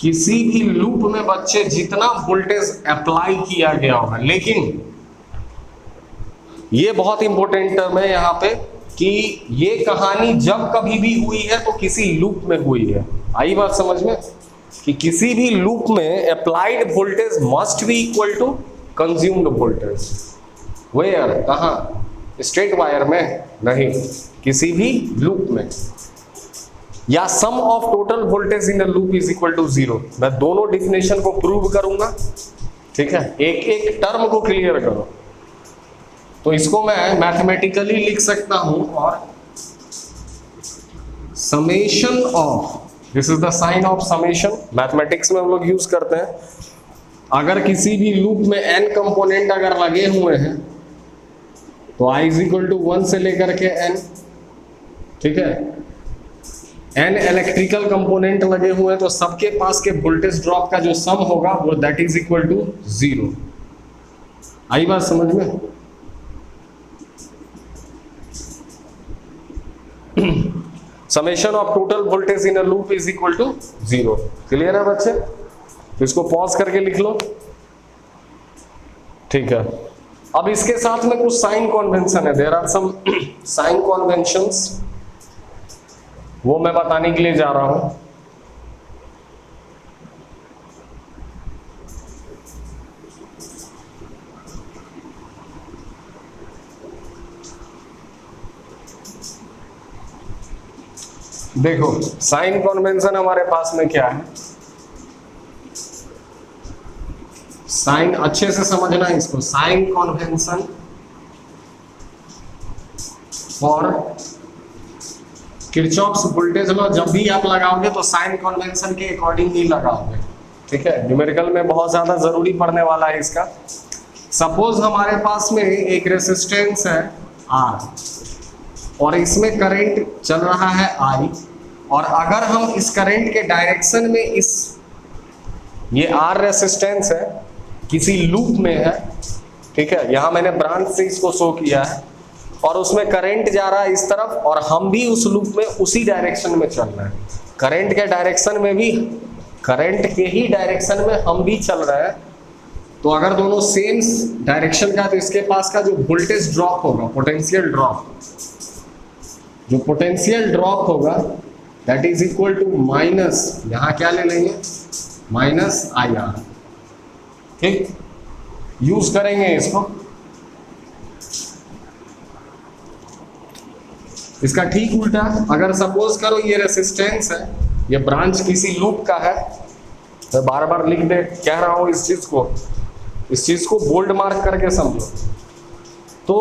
किसी भी लूप में बच्चे जितना वोल्टेज अप्लाई किया गया होगा, लेकिन ये बहुत इंपॉर्टेंट टर्म है यहां पे कि ये कहानी जब कभी भी हुई है तो किसी लूप में हुई है। आई बात समझ में? कि किसी भी लूप में applied voltage must be equal to consumed voltage. Where? कहां? स्ट्रेट वायर में नहीं, किसी भी लूप में। या sum of total voltage in a loop is equal to 0। मैं दोनों डिफिनेशन को प्रूव करूंगा, ठीक है? एक एक टर्म को क्लियर करो। तो इसको मैं मैथमेटिकली लिख सकता हूं, और summation of, this is the sign of summation, mathematics में हम लोग यूज करते हैं। अगर किसी भी लूप में n कंपोनेंट अगर लगे हुए हैं तो i इज इक्वल टू 1 से लेकर के n, ठीक है? n इलेक्ट्रिकल कंपोनेंट लगे हुए हैं तो सबके पास के वोल्टेज ड्रॉप का जो सम होगा वो दैट इज इक्वल टू 0। आई बात समझ में? Summation of total voltage in a loop is equal to 0। Clear है बच्चे? तो इसको पॉज करके लिख लो, ठीक है? अब इसके साथ में कुछ साइन कन्वेंशन है, there are some sign conventions, वो मैं बताने के लिए जा रहा हूं। देखो साइन कन्वेंशन हमारे पास में क्या है, साइन अच्छे से समझना है इसको, sign convention for Kirchhoff's voltage law जब भी आप लगाओगे तो साइन कन्वेंशन के अकॉर्डिंग ही लगाओगे, ठीक है। न्यूमेरिकल में बहुत ज्यादा जरूरी पड़ने वाला है इसका। सपोज हमारे पास में एक रेसिस्टेंस है R और इसमें करंट चल रहा है I, और अगर हम इस करंट के डायरेक्शन में ये R रेसिस्टेंस है किसी लूप में है, ठीक है, यहां मैंने ब्रांच से इसको शो किया है और उसमें करंट जा रहा है इस तरफ और हम भी उस लूप में उसी डायरेक्शन में चल रहे हैं, करंट के डायरेक्शन में भी, करंट के ही डायरेक्शन में हम भी चल रहे हैं। तो अगर दोनों सेम डायरेक्शन का, तो इसके पास का जो वोल्टेज ड्रॉप होगा, पोटेंशियल ड्रॉप, जो पोटेंशियल ड्रॉप होगा that is equal to minus, यहां क्या ले लेंगे, माइनस IR, ठीक, यूज करेंगे इसको। इसका ठीक उल्टा, अगर सपोज करो ये रेसिस्टेंस है, ये ब्रांच किसी लूप का है, मैं बार बार लिख दे कह रहा हूं इस चीज को बोल्ड मार्क करके समझो। तो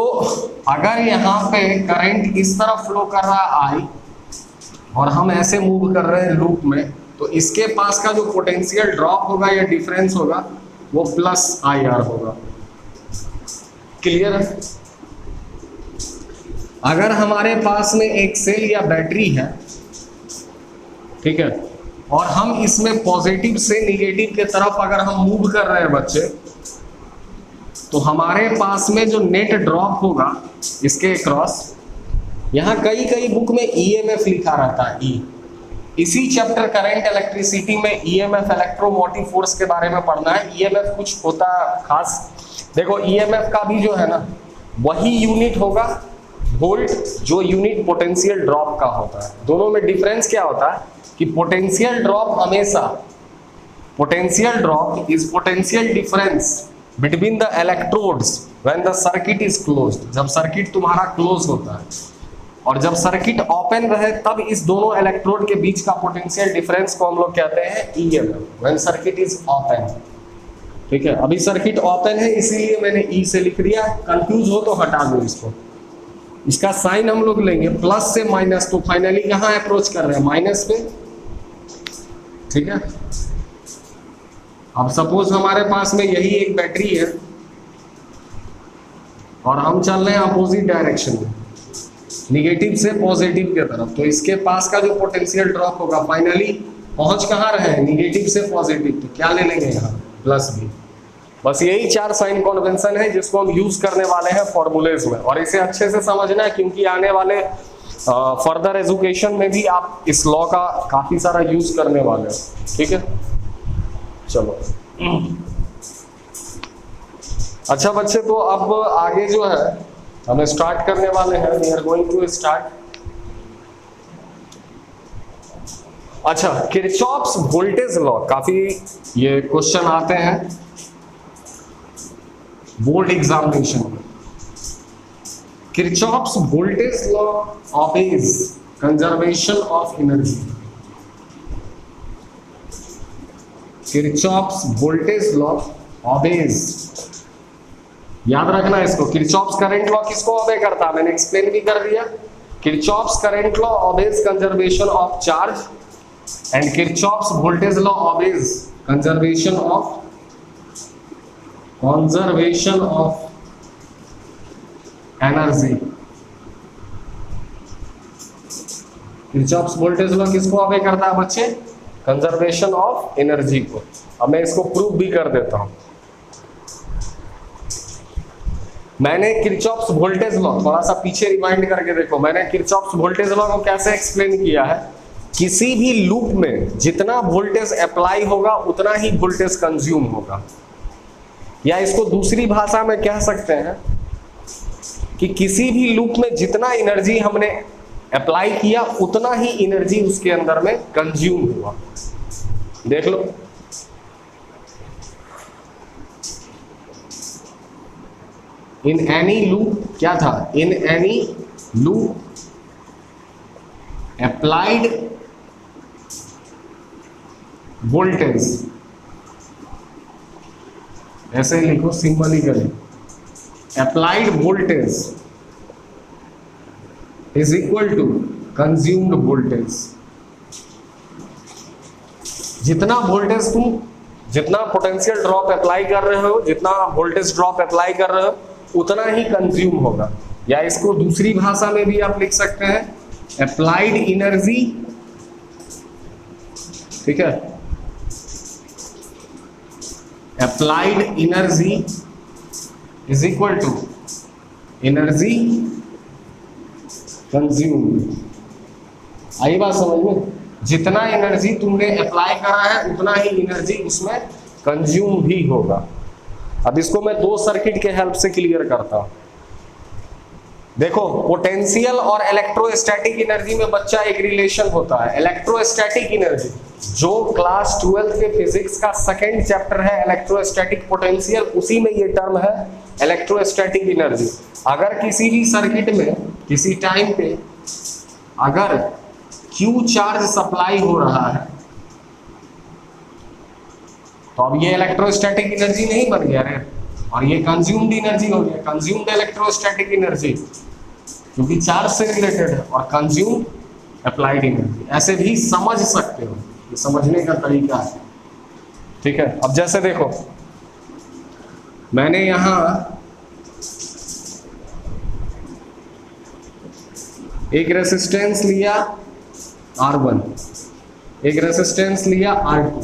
अगर यहाँ पे करंट इस तरफ फ्लो कर रहा है I और हम ऐसे मूव कर रहे हैं लूप में, तो इसके पास का जो पोटेंशियल ड्रॉप होगा या डिफरेंस होगा वो प्लस IR होगा। क्लियर है? अगर हमारे पास में एक सेल या बैटरी है, ठीक है, और हम इसमें पॉजिटिव से निगेटिव के तरफ अगर हम मूव कर रहे हैं बच्चे, तो हमारे पास में जो नेट ड्रॉप होगा इसके क्रॉस, यहाँ कई बुक में EMF लिखा रहता है, E, इसी चैप्टर करंट इलेक्ट्रिसिटी में EMF इलेक्ट्रोमोटिव फोर्स के बारे में पढ़ना है। EMF कुछ होता खास, देखो EMF का भी जो है ना वही यूनिट होगा वोल्ट जो यूनिट पोटेंशियल ड्रॉप का होता है। दोनों में डिफरेंस क्या होता है कि पोटेंशियल ड्रॉप हमेशा, potential drop is potential difference between the electrodes when the circuit is closed, जब सर्किट तुम्हारा क्लोज होता है, और जब सर्किट ओपन रहे तब इस दोनों इलेक्ट्रोड के बीच का पोटेंशियल डिफरेंस को हम लोग कहते हैं EMF, when circuit is open, ठीक है। अभी सर्किट ओपन है इसीलिए मैंने E से लिख दिया, कंफ्यूज हो तो हटा दो इसको। इसका साइन हम लोग लेंगे प्लस से माइनस, तो फाइनली कहां अप्रोच कर रहे हैं, माइनस पे, ठीक है। अब सपोज हमारे पास में यही एक बैटरी है और हम चल रहे हैं अपोजिट डायरेक्शन में, निगेटिव से पॉजिटिव की तरफ, तो इसके पास का जो पोटेंशियल ड्रॉप होगा फाइनली पहुंच कहां रहे हैं, निगेटिव से पॉजिटिव, तो क्या ले लेंगे यहाँ, प्लस भी। बस यही 4 साइन कन्वेंशन है जिसको हम यूज करने वाले हैं फॉर्मूलेज में, और इसे अच्छे से समझना है क्योंकि आने वाले फर्दर एजुकेशन में भी आप इस लॉ का काफी सारा यूज करने वाले हैं, ठीक है। चलो अच्छा बच्चे, तो अब आगे जो है हमें स्टार्ट करने वाले हैं, we are going to start. अच्छा, किरचॉफ्स वोल्टेज लॉ, काफी ये क्वेश्चन आते हैं बोर्ड एग्जामिनेशन में। Kirchhoff's voltage law obeys conservation of energy. Kirchhoff's voltage law obeys, याद रखना इसको। किरचॉफ्स करंट लॉ किसको ऑबे करता है, मैंने एक्सप्लेन भी कर दिया। Kirchhoff's current law obeys conservation of charge and Kirchhoff's voltage law obeys conservation of energy. Kirchhoff's voltage law किसको ऑबे करता है बच्चे, कंजर्वेशन ऑफ एनर्जी को। अब मैं इसको प्रूव भी कर देता हूं। मैंने किरचॉफ्स वोल्टेज लॉ, थोड़ा सा पीछे रिमाइंड करके देखो, मैंने किरचॉफ्स वोल्टेज लॉ को कैसे एक्सप्लेन किया है, किसी भी लूप में जितना वोल्टेज अप्लाई होगा उतना ही वोल्टेज कंज्यूम होगा, या इसको दूसरी भाषा में कह सकते हैं कि किसी भी लूप में जितना एनर्जी हमने अप्लाई किया उतना ही एनर्जी उसके अंदर में कंज्यूम हुआ। देख लो, इन एनी लूप क्या था, in any loop applied voltage, ऐसे लिखो symbolically, applied voltage is equal to consumed voltage. जितना वोल्टेज तुम, जितना पोटेंशियल ड्रॉप अप्लाई कर रहे हो, जितना वोल्टेज ड्रॉप अप्लाई कर रहे हो, उतना ही कंज्यूम होगा। या इसको दूसरी भाषा में भी आप लिख सकते हैं अप्लाइड एनर्जी, ठीक है, applied energy is equal to energy consumed. आई बात समझ में? जितना एनर्जी तुमने अप्लाई करा है उतना ही एनर्जी उसमें कंज्यूम भी होगा। अब इसको मैं दो सर्किट के हेल्प से क्लियर करता हूं। देखो, पोटेंशियल और इलेक्ट्रोस्टैटिक एनर्जी में बच्चा एक रिलेशन होता है। इलेक्ट्रोस्टैटिक एनर्जी जो क्लास 12 के फिजिक्स का सेकंड चैप्टर है, इलेक्ट्रोस्टैटिक पोटेंशियल, उसी में ये टर्म है इलेक्ट्रोस्टैटिक एनर्जी। अगर किसी भी सर्किट में किसी टाइम पे अगर Q चार्ज सप्लाई हो रहा है तो अब ये इलेक्ट्रोस्टैटिक एनर्जी नहीं बन गया रे, और ये कंज्यूम्ड एनर्जी हो गया, कंज्यूम्ड इलेक्ट्रोस्टैटिक एनर्जी, क्योंकि चार्ज से रिलेटेड है, और कंज्यूम्ड अप्लाइड एनर्जी। ऐसे भी समझ सकते हो, ये समझने का तरीका है, ठीक है। अब जैसे देखो, मैंने यहां एक रेसिस्टेंस लिया R1, एक रेसिस्टेंस लिया R2,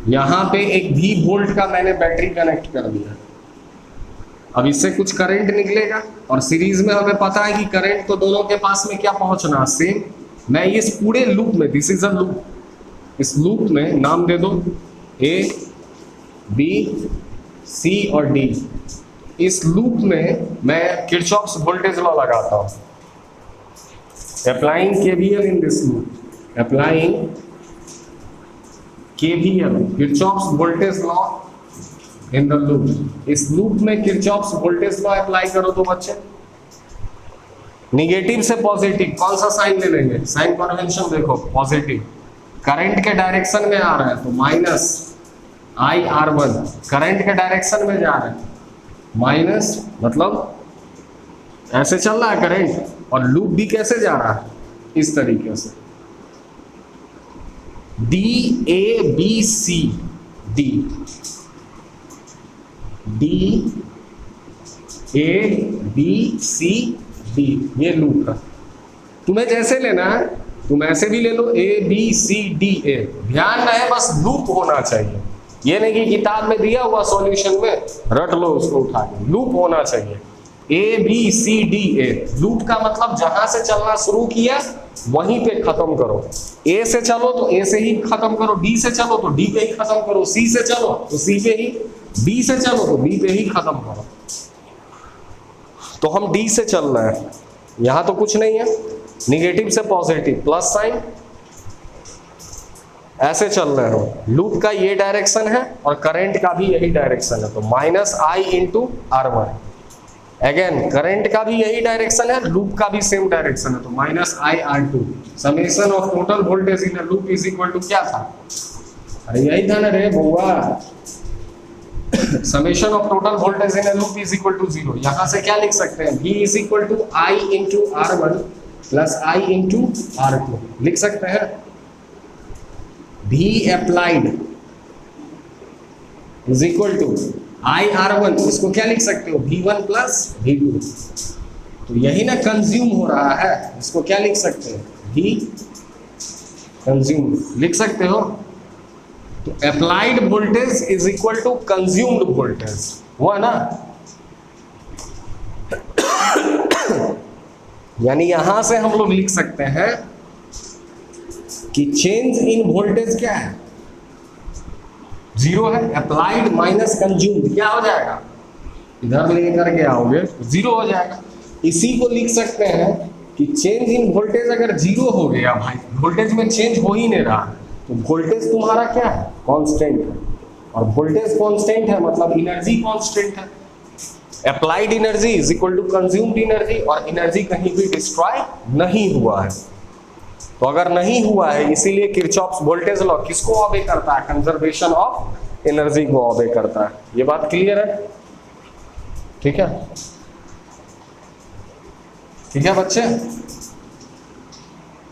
यहां पे एक V वोल्ट का मैंने बैटरी कनेक्ट कर दिया। अब इससे कुछ करंट निकलेगा, और सीरीज में हमें पता है कि करंट तो दोनों के पास में क्या पहुंचना, सेम। मैं इस पूरे लूप में, दिस इज अ लूप, इस लूप में नाम दे दो A, B, C और D। इस लूप में मैं किरचॉफ्स वोल्टेज लॉ लगाता हूं, applying KVL in this loop, applying KVL, Kirchhoff's voltage law in the loop. इस लूप में किरचॉफ्स वोल्टेज लॉ अप्लाई करो तो बच्चे, निगेटिव से पॉजिटिव कौन सा साइन ले लेंगे? साइन कन्वेंशन देखो, पॉजिटिव। करंट के डायरेक्शन में आ रहा है तो माइनस IR1, करंट के डायरेक्शन में जा रहा है माइनस, मतलब ऐसे चल रहा है करंट, और लूप भी कैसे जा रहा है, इस तरीके से DABC, DABCD, ये लूप है। तुम्हें जैसे लेना है तुम ऐसे भी ले लो, ABCDA, ध्यान रहे बस लूप होना चाहिए। ये नहीं कि किताब में दिया हुआ सॉल्यूशन में रट लो उसको उठा के, लूप होना चाहिए। ABCDA, लूप का मतलब जहां से चलना शुरू किया वहीं पे खत्म करो। A से चलो तो A से ही खत्म करो, D से चलो तो D पे ही खत्म करो, C से चलो तो C पे ही, B से चलो तो B पे ही खत्म करो। तो हम D से चल रहे हैं, यहां तो कुछ नहीं है, निगेटिव से पॉजिटिव, प्लस साइन, ऐसे चल रहे हो। लूप का ये डायरेक्शन है और करंट का भी यही डायरेक्शन है, तो minus I into R1। Again current का भी यही डायरेक्शन है, लूप का भी सेम डायरेक्शन है, तो minus IR2। Summation of total voltage in a loop is equal to क्या था? अरे यही था ना रे बउआ, summation of total voltage in a loop is equal to 0। यहां से क्या लिख सकते हैं? V is equal to I into R1 plus I into R2 लिख सकते हैं। V applied is equal to IR1, इसको क्या लिख सकते हो? V1 plus V2। तो यही ना कंज्यूम हो रहा है, इसको क्या लिख सकते हैं? V कंज्यूम लिख सकते हो। तो applied voltage is equal to consumed voltage, हुआ ना। यानी यहां से हम लोग लिख सकते हैं कि चेंज इन वोल्टेज क्या है? 0 है। अप्लाइड माइनस कंज्यूम्ड क्या हो जाएगा? इधर लेकर के आओगे तो 0 हो जाएगा। इसी को लिख सकते हैं कि चेंज इन वोल्टेज अगर 0 हो गया, भाई वोल्टेज में चेंज हो ही नहीं रहा, तो वोल्टेज तुम्हारा क्या है? कांस्टेंट है। और वोल्टेज कांस्टेंट है मतलब एनर्जी कांस्टेंट है। Applied energy is equal to consumed energy, और एनर्जी कहीं भी डिस्ट्रॉय नहीं हुआ है। तो अगर नहीं हुआ है, इसीलिए किरचॉफ्स वोल्टेज लॉ किसको ऑबे करता है? कंजर्वेशन ऑफ एनर्जी को ऑबे करता है। ये बात क्लियर है? ठीक है, ठीक है बच्चे,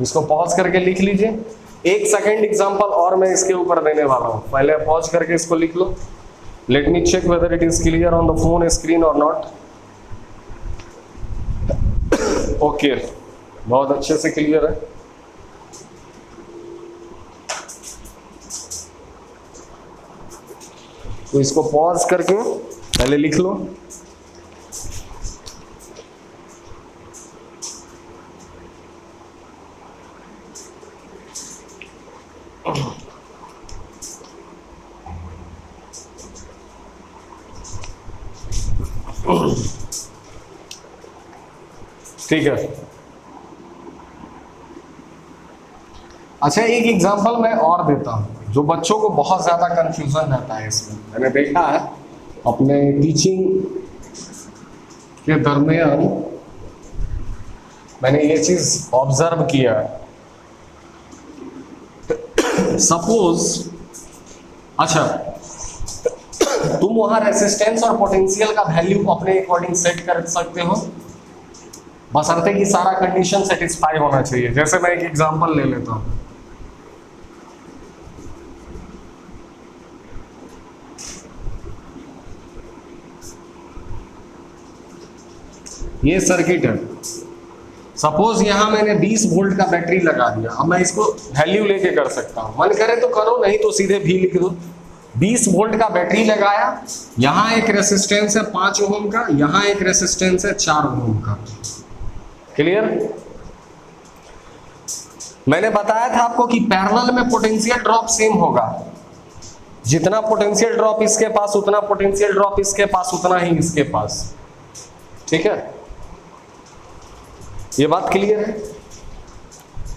इसको पॉज करके लिख लीजिए। एक सेकंड एग्जांपल और मैं इसके ऊपर देने वाला हूं, पहले पॉज करके इसको लिख लो। Let me check whether it is clear on the phone screen और नॉट। ओके, बहुत अच्छे से क्लियर है। तो इसको पॉज करके पहले लिख लो। ठीक है, अच्छा एक एग्जांपल मैं और देता हूं जो बच्चों को बहुत ज्यादा कंफ्यूजन रहता है इसमें। मैंने देखा है अपने टीचिंग के दरमियान, मैंने ये चीज ऑब्जर्व किया है। सपोज, अच्छा तुम वहां रेसिस्टेंस और पोटेंशियल का वैल्यू अपने अकॉर्डिंग सेट कर सकते हो, बशर्ते कि सारा कंडीशन सेटिस्फाई होना चाहिए। जैसे मैं एक एग्जांपल ले लेता हूं, ये सर्किट है। सपोज यहां मैंने 20 वोल्ट का बैटरी लगा दिया। अब मैं इसको वैल्यू लेके कर सकता हूं, मन करे तो करो, नहीं तो सीधे भी लिख दो। 20 वोल्ट का बैटरी लगाया, यहां एक रेसिस्टेंस है 5 ओम का, यहां एक रेसिस्टेंस है 4 ओम का। क्लियर? मैंने बताया था आपको कि पैरेलल में पोटेंशियल ड्रॉप सेम होगा। जितना पोटेंशियल ड्रॉप इसके पास, उतना पोटेंशियल ड्रॉप इसके पास, उतना ही इसके पास। ठीक है, ये बात क्लियर है?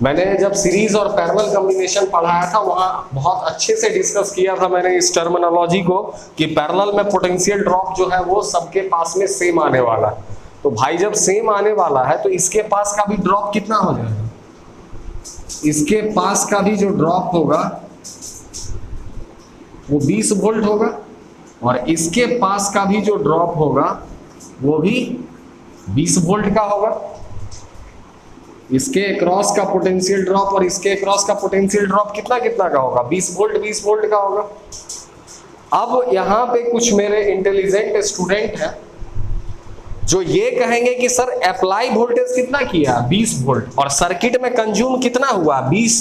मैंने जब सीरीज और पैरेलल कॉम्बिनेशन पढ़ाया था, वहां बहुत अच्छे से डिस्कस किया था मैंने इस टर्मिनोलॉजी को कि पैरेलल में पोटेंशियल ड्रॉप जो है वो सबके पास में सेम आने वाला है। तो भाई जब सेम आने वाला है तो इसके पास का भी ड्रॉप कितना हो जाएगा? इसके पास का भी जो ड्रॉप होगा वो 20 वोल्ट होगा, और इसके पास का भी जो ड्रॉप होगा वो भी 20 वोल्ट का होगा। इसके क्रॉस का पोटेंशियल ड्रॉप और इसके क्रॉस का पोटेंशियल ड्रॉप कितना कितना का होगा? 20 वोल्ट का होगा। अब यहां पे कुछ मेरे इंटेलिजेंट स्टूडेंट हैं जो ये कहेंगे कि सर अप्लाई वोल्टेज कितना किया? 20 वोल्ट, और सर्किट में कंज्यूम कितना हुआ? 20।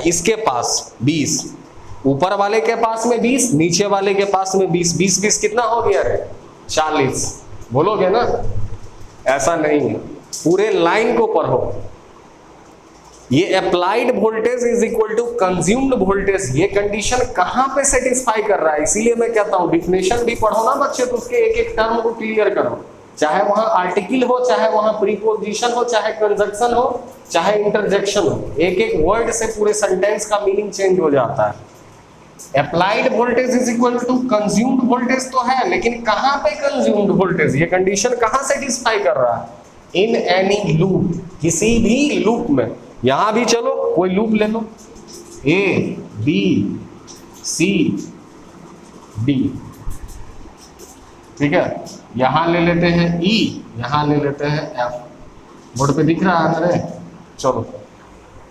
इसके पास 20, ऊपर वाले के पास में 20, नीचे वाले के पास में 20, 20 कितना हो गया रे? 40। बोलोगे ना? ऐसा नहीं है, पूरे लाइन को पढ़ो। ये applied voltage is equal to consumed voltage, ये कंडीशन कहां पे सेटिस्फाई कर रहा है? इसीलिए मैं कहता हूं डिफिनेशन भी पढ़ो ना बच्चे, तो उसके एक एक टर्म को क्लियर करो। चाहे वहां आर्टिकल हो, चाहे वहां प्रीपोजिशन हो, चाहे कंजक्शन हो, चाहे इंटरजेक्शन हो, एक एक वर्ड से पूरे सेंटेंस का मीनिंग चेंज हो जाता है। Applied voltage is equal to consumed voltage तो है, लेकिन कहां पे कंज्यूम्ड वोल्टेज? ये कंडीशन कहां सेटिस्फाई कर रहा है? इन एनी लूप, किसी भी लूप में। यहां भी चलो कोई लूप ले लो, ए बी सी डी, ठीक है। यहां ले लेते हैं ई, यहां ले लेते हैं एफ। बोर्ड पे दिख रहा है मेरे? चलो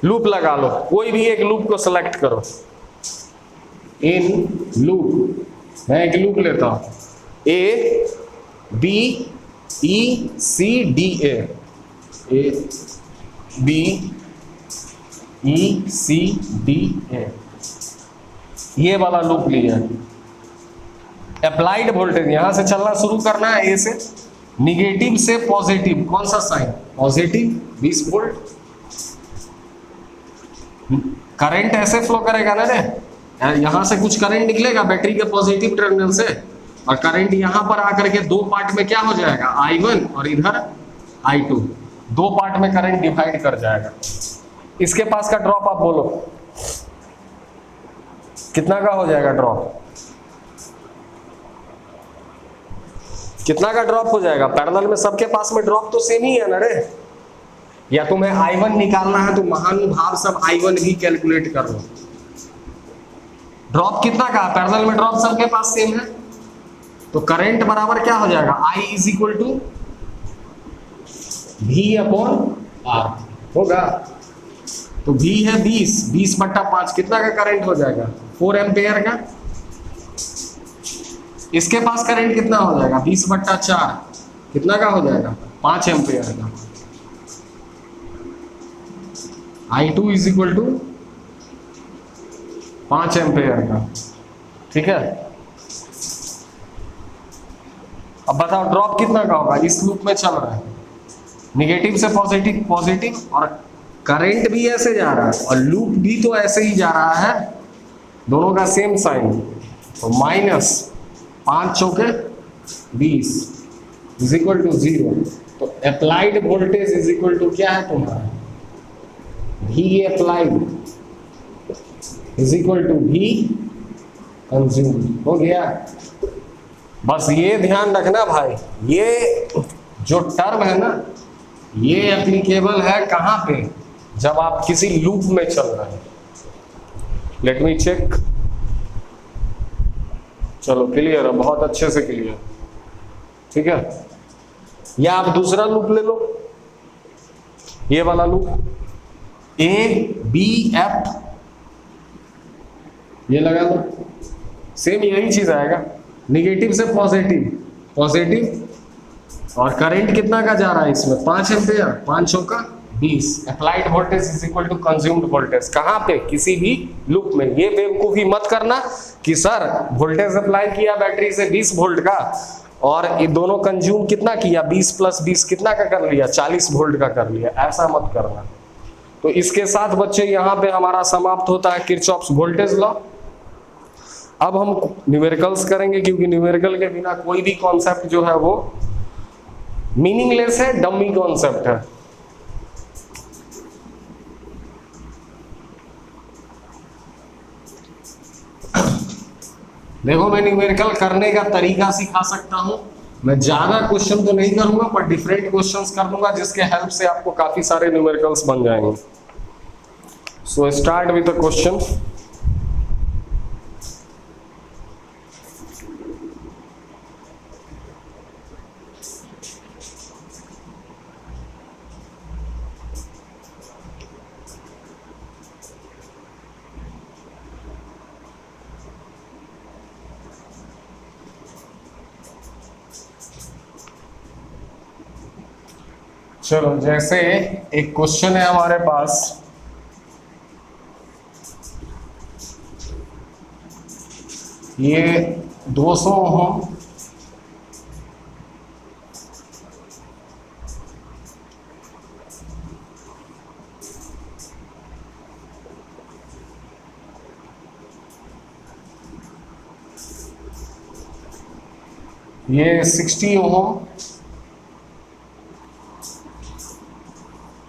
लूप लगा लो, कोई भी एक लूप को सिलेक्ट करो। इन लूप, मैं एक लूप लेता हूं, A B E C D, A B E C D A, ये वाला लूप लिया। अप्लाइड वोल्टेज यहां से चलना शुरू करना है, ए से, निगेटिव से पॉजिटिव, कौन सा साइन? Positive, 20 volt. करंट ऐसे फ्लो करेगा ना रे, यहां से कुछ करंट निकलेगा बैटरी के पॉजिटिव टर्मिनल से, और करंट यहां पर आकर के दो पार्ट में क्या हो जाएगा? I1 और इधर I2, दो पार्ट में करंट डिवाइड कर जाएगा। इसके पास का ड्रॉप आप बोलो कितना का हो जाएगा ड्रॉप? कितना का ड्रॉप हो जाएगा? पैरेलल में सबके पास में ड्रॉप तो सेम ही है ना रे। या तुम्हें I1 निकालना है तो महानुभाव सब I1 भी कैलकुलेट कर लो। ड्रॉप कितना का? पैरेलल में ड्रॉप सबके पास सेम है, तो करंट बराबर क्या हो जाएगा? I is equal to V upon R होगा। तो V है 20/5, कितना का करंट हो जाएगा? 4 एम्पेयर का। इसके पास करंट कितना हो जाएगा? 20/4, कितना का हो जाएगा? 5 एम्पेयर का। I2 is equal to 5 ampere का, ठीक है। अब बताओ ड्रॉप कितना का होगा? इस लूप में चल रहा है, निगेटिव से पॉजिटिव, पॉजिटिव, और करंट भी ऐसे जा रहा है और लूप भी तो ऐसे ही जा रहा है, दोनों का सेम साइन। तो -5 चौके 20 इज इक्वल टू 0। तो applied voltage is equal to क्या है तुम्हारा? V applied is equal to V consume. हो गया। बस ये ध्यान रखना भाई, ये जो टर्म है ना, ये एप्लीकेबल है कहां पे? जब आप किसी लूप में चल रहे हैं। Let me check. चलो क्लियर है, बहुत अच्छे से क्लियर, ठीक है। या आप दूसरा लूप ले लो, ये वाला लूप A-B-F, ये लगा लो, सेम यही चीज आएगा, निगेटिव से पॉजिटिव, पॉजिटिव, और करंट कितना का जा रहा है इसमें? 5 एम्पेयर, 5 चौका 20। Applied voltage is equal to consumed voltage. कहां पे? किसी भी लूप में। ये बेवकूफी मत करना कि सर वोल्टेज अप्लाई किया बैटरी से 20 वोल्ट का और ये दोनों कंज्यूम कितना किया? 20 + 20 कितना का कर लिया? 40 वोल्ट का कर लिया। ऐसा मत करना। तो इसके साथ बच्चे यहाँ पे हमारा समाप्त होता है किरचॉफ्स वोल्टेज लॉ। अब हम न्यूमेरिकल्स करेंगे, क्योंकि न्यूमेरिकल के बिना कोई भी कॉन्सेप्ट जो है वो मीनिंगलेस है, डमी कॉन्सेप्ट है। देखो मैं न्यूमेरिकल करने का तरीका सिखा सकता हूं। मैं ज्यादा क्वेश्चन तो नहीं करूंगा, पर डिफरेंट क्वेश्चंस कर दूंगा, जिसके हेल्प से आपको काफी सारे न्यूमेरिकल्स बन जाएंगे। So start with the question. चलो, जैसे एक क्वेश्चन है हमारे पास, ये 200 ओम ये 60 ओम,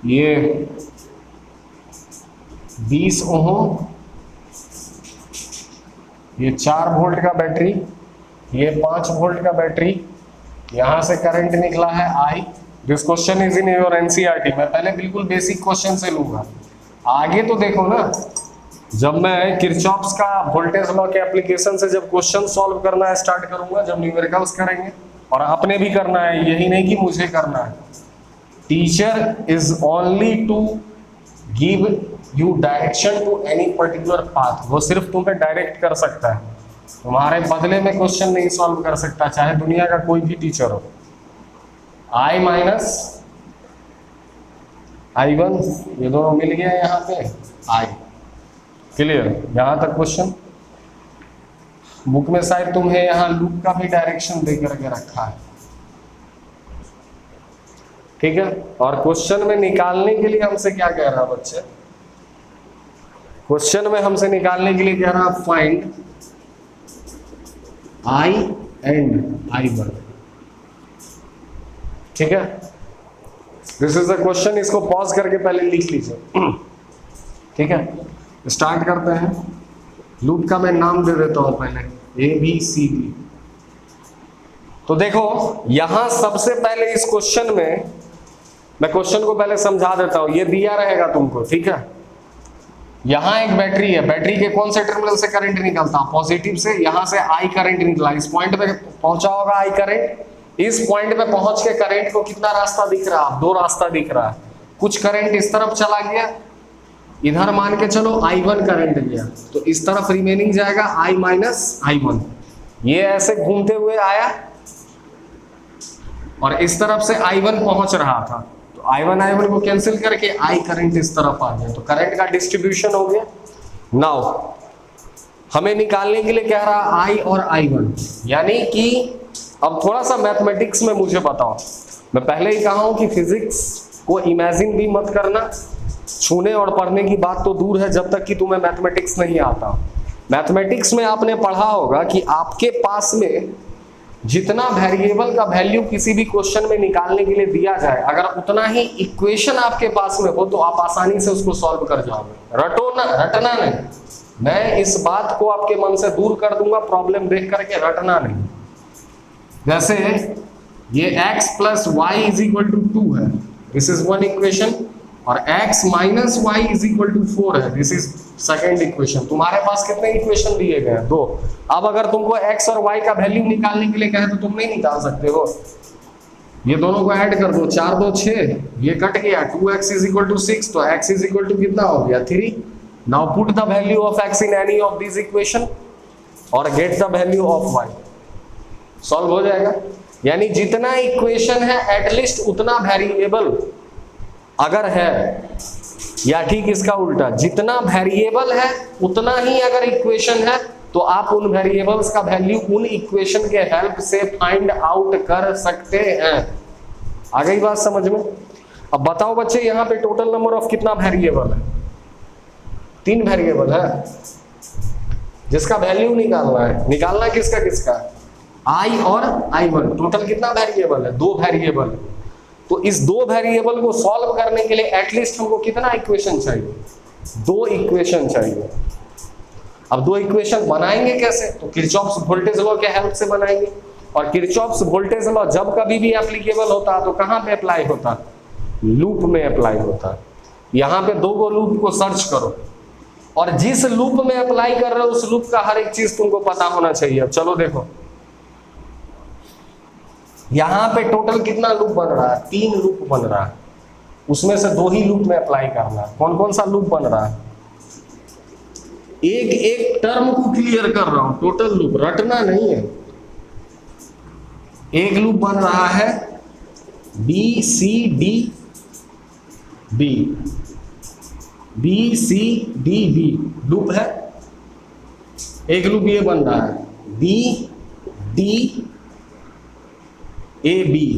ये 20 ओम, ये 4 वोल्ट का बैटरी, ये 5 वोल्ट का बैटरी, यहां से करंट निकला है I। This question is in your NCERT. मैं पहले बिल्कुल बेसिक क्वेश्चन से लूंगा, आगे तो देखो ना। जब मैं किरचॉफ्स का वोल्टेज लॉ के एप्लीकेशन से जब क्वेश्चन सॉल्व करना स्टार्ट करूंगा, जब न्यूमेरिकल्स करेंगे, और आपने भी करना है, यही नहीं कि मुझे करना है। Teacher is only to give you direction to any particular path. वो सिर्फ तुम्हें डायरेक्ट कर सकता है, तुम्हारे बदले में क्वेश्चन नहीं सॉल्व कर सकता, चाहे दुनिया का कोई भी टीचर हो। I माइनस I1, ये दोनों मिल गया यहाँ पे I। क्लियर? यहां तक क्वेश्चन। बुक में शायद तुम्हें यहाँ लूप का भी डायरेक्शन दे करके रखा है, ठीक है। और क्वेश्चन में निकालने के लिए हमसे क्या कह रहा है बच्चे? क्वेश्चन में हमसे निकालने के लिए कह रहा है फाइंड I एंड I1, ठीक है। This is the question. इसको पॉज करके पहले लिख लीजिए, ठीक है। स्टार्ट करते हैं। लूप का मैं नाम दे देता हूं पहले, ABCD। तो देखो यहां सबसे पहले इस क्वेश्चन में, मैं क्वेश्चन को पहले समझा देता हूं, ये दिया रहेगा तुमको, ठीक है। यहां एक बैटरी है, बैटरी के कौन से टर्मिनल से करंट निकलता है? पॉजिटिव से। यहां से आई करंट निकला, इस पॉइंट पे पहुंचा होगा आई करंट। इस पॉइंट पे पहुंच के करंट को कितना रास्ता दिख रहा है? 2 रास्ता दिख रहा है। कुछ करंट इस तरफ चला गया, इधर मान के चलो I1 करंट गया, तो इस तरफ रिमेनिंग जाएगा I माइनस I1। ये ऐसे घूमते हुए आया और इस तरफ से I1 पहुंच रहा था, तो I1 को कैंसिल करके I करंट इस तरफ आ गया, तो करंट का डिस्ट्रीब्यूशन हो गया। नाउ हमें निकालने के लिए कह रहा I और I1, यानी कि अब थोड़ा सा मैथमेटिक्स में मुझे बताओ। मैं पहले ही कहा हूं कि फिजिक्स को इमेजिन भी मत करना, छूने और पढ़ने की बात तो दूर है जब तक कि तुम्हें मैथमेटिक्स नहीं आता। मैथमेटिक्स में आपने पढ़ा होगा कि आपके पास में जितना वेरिएबल का वैल्यू किसी भी क्वेश्चन में निकालने के लिए दिया जाए, अगर उतना ही इक्वेशन आपके पास में हो तो आप आसानी से उसको सॉल्व कर जाओगे। रटना नहीं, मैं इस बात को आपके मन से दूर कर दूंगा, प्रॉब्लम देख करके रटना नहीं। जैसे ये x plus y is equal to 2 है, दिस इज वन इक्वेशन, और x minus y is equal to 4 है, दिस इज सेकेंड इक्वेशन। तुम्हारे पास कितने इक्वेशन दिए गए हैं? 2। अब अगर तुमको x और y का वैल्यू निकालने के लिए कहे तो तुम नहीं निकाल सकते हो। ये दोनों को ऐड कर दो, 4 2 6, ये कट गया, 2x इज इक्वल टू 6, तो x इज इक्वल टू कितना हो गया? 3। Now put the value of x in any of this equation और get the value of y, solve हो जाएगा। यानी जितना इक्वेशन है एटलीस्ट उतना वेरिएबल अगर है, या ठीक इसका उल्टा, जितना वेरिएबल है उतना ही अगर इक्वेशन है तो आप उन वेरिएबल्स का वैल्यू उन इक्वेशन के हेल्प से फाइंड आउट कर सकते हैं। आ गई बात समझ में? अब बताओ बच्चे, यहाँ पे टोटल नंबर ऑफ कितना वेरिएबल है? 3 वेरिएबल है जिसका वैल्यू निकालना है। निकालना किसका किसका? I और I1। टोटल कितना वेरिएबल है? 2 वेरिएबल। तो इस 2 वेरिएबल को सॉल्व करने के लिए एटलीस्ट हमको कितना इक्वेशन चाहिए? 2 इक्वेशन चाहिए। अब 2 इक्वेशन बनाएंगे कैसे? तो किरचॉफ्स वोल्टेज लॉ के हेल्प से बनाएंगे। और किरचॉफ्स वोल्टेज लॉ जब कभी भी एप्लीकेबल होता है तो कहां पे अप्लाई होता है? लूप में अप्लाई होता है। यहां पे 2 गो लूप को सर्च करो और जिस लूप में अप्लाई कर रहे हो उस लूप का हर एक चीज तुमको पता होना चाहिए। अब चलो देखो, यहां पे टोटल कितना लूप बन रहा है? 3 लूप बन रहा है, उसमें से 2 ही लूप में अप्लाई करना है। कौन कौन सा लूप बन रहा है? एक एक टर्म को क्लियर कर रहा हूं, टोटल लूप, रटना नहीं है। एक लूप बन रहा है B C D B, B C D B loop है। एक लूप ये बन रहा है बी डी ए बी,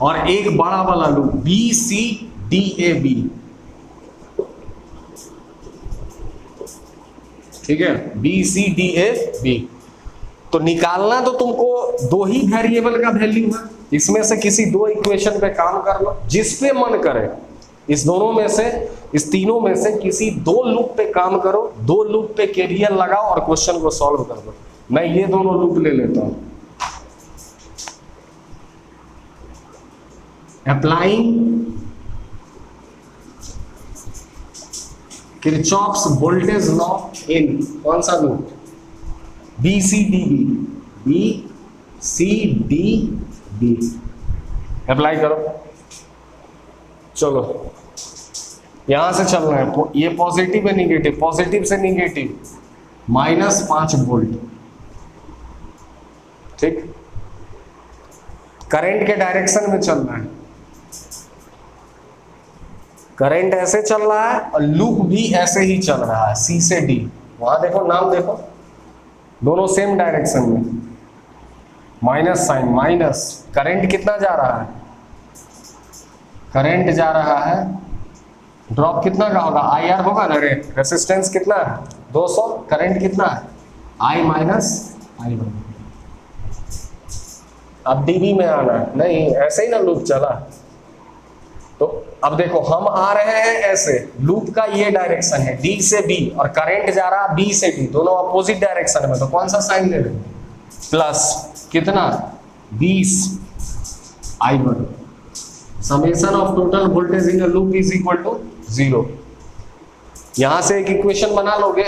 और एक बड़ा वाला loop B C D A B. ठीक है, B C D A B. तो निकालना तो तुमको 2 ही वेरिएबल का वैल्यू है, इसमें से किसी 2 इक्वेशन पे काम कर लो, जिस पे मन करे। इस दोनों में से, इस तीनों में से किसी 2 लूप पे काम करो, 2 लूप पे केवीएल लगाओ और क्वेश्चन को सॉल्व कर दो। मैं ये दोनों लूप ले लेता हूं। Applying Kirchhoff's voltage law in कौन सा loop? B C D B, B C D B. Apply करो। चलो यहां से चलना है, ये पॉजिटिव है निगेटिव, पॉजिटिव से निगेटिव -5 वोल्ट। ठीक, करंट के डायरेक्शन में चलना है। करंट ऐसे चल रहा है और लूप भी ऐसे ही चल रहा है, सी से डी। वहां देखो, नाम देखो, दोनों सेम डायरेक्शन में, माइनस साइन, माइनस। करंट कितना जा रहा है? करंट जा रहा है, ड्रॉप कितना का होगा? आई आर होगा ना। रेसिस्टेंस कितना है? 200। करंट कितना है? आई माइनस I1। अब डीबी में आना है, नहीं ऐसे ही ना लूप चला। तो अब देखो हम आ रहे हैं ऐसे, लूप का ये डायरेक्शन है डी से बी और करंट जा रहा बी से डी, दोनों अपोजिट डायरेक्शन में, तो कौन सा साइन ले रहे हैं? प्लस कितना 20 I1 summation of total voltage in loop is equal to 0। यहां से एक इक्वेशन बना लोगे,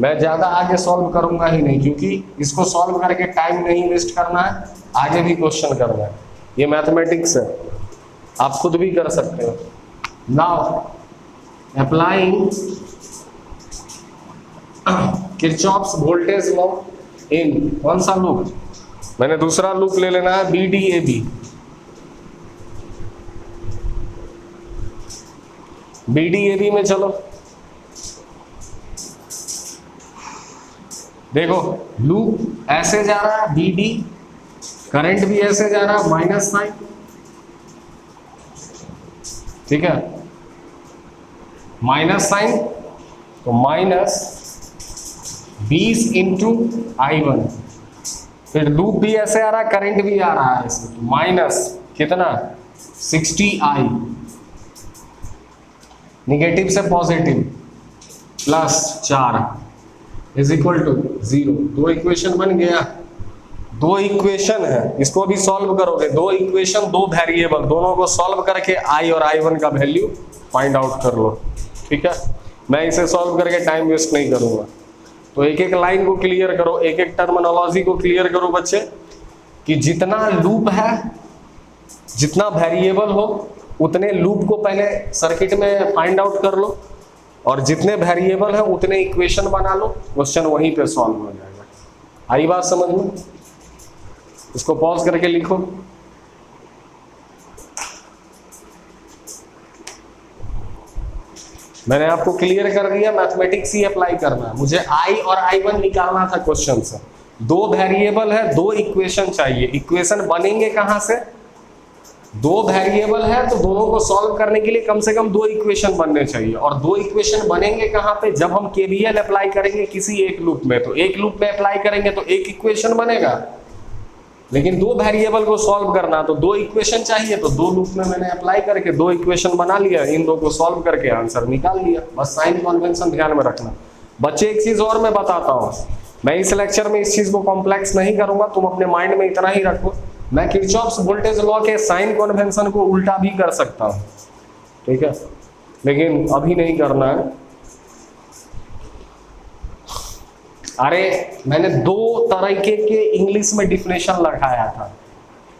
मैं ज्यादा आगे सॉल्व करूंगा ही नहीं क्योंकि इसको सॉल्व करके टाइम नहीं वेस्ट करना है, आगे भी क्वेश्चन करना है, ये मैथमेटिक्स है, आप खुद भी कर सकते हो। Now applying Kirchhoff's voltage law in कौन सा लूप? मैंने दूसरा लूप ले लेना है BDAB। BDAB में चलो देखो, लूप ऐसे जा रहा है BD, करंट भी ऐसे जा रहा है माइनस साइन, ठीक है, माइनस साइन, तो माइनस 20 इंटू I1, फिर लूप भी ऐसे आ रहा है, करंट भी आ रहा है ऐसे, तो माइनस कितना 60I, निगेटिव से positive plus 4 is equal to 0। दो इक्वेशन बन गया, दो इक्वेशन है, इसको भी सॉल्व करोगे, दो इक्वेशन दो वेरिएबल, दोनों को सॉल्व करके I और I1 का वैल्यू फाइंड आउट कर लो, ठीक है। मैं इसे सॉल्व करके टाइम वेस्ट नहीं करूंगा, तो एक एक लाइन को क्लियर करो, एक एक टर्मिनोलॉजी को क्लियर करो बच्चे, कि जितना लूप है, जितना वेरिएबल हो, उतने लूप को पहले सर्किट में फाइंड आउट कर लो, और जितने वेरिएबल है उतने इक्वेशन बना लो, क्वेश्चन वहीं पे सॉल्व हो जाएगा। आई बात समझ में? इसको पॉज करके लिखो। मैंने आपको क्लियर कर दिया, मैथमेटिक्स ही अप्लाई करना है, मुझे I और I1 निकालना था क्वेश्चन से। दो वेरिएबल है, दो इक्वेशन चाहिए, इक्वेशन बनेंगे कहां से? दो वेरिएबल है तो दोनों को सॉल्व करने के लिए कम से कम दो इक्वेशन बनने चाहिए, और दो इक्वेशन बनेंगे कहां पे? जब हम KVL अप्लाई करेंगे किसी एक लूप में, तो एक लूप में अप्लाई करेंगे तो एक इक्वेशन बनेगा, लेकिन दो वेरिएबल को सॉल्व करना तो दो इक्वेशन चाहिए, तो दो लूप में मैंने अप्लाई करके दो इक्वेशन बना लिया, इन दो को सॉल्व करके आंसर निकाल लिया। बस साइन कन्वेंशन ध्यान में रखना। बच्चे एक चीज और मैं बताता हूँ, मैं इस लेक्चर में इस चीज को कॉम्प्लेक्स नहीं करूंगा, तुम अपने माइंड में इतना ही रखो, मैं किरचॉफ्स वोल्टेज लॉ के साइन कन्वेंशन को उल्टा भी कर सकता हूं, ठीक है, लेकिन अभी नहीं करना है। अरे मैंने दो तरीके के इंग्लिश में डिफिनेशन लगाया था,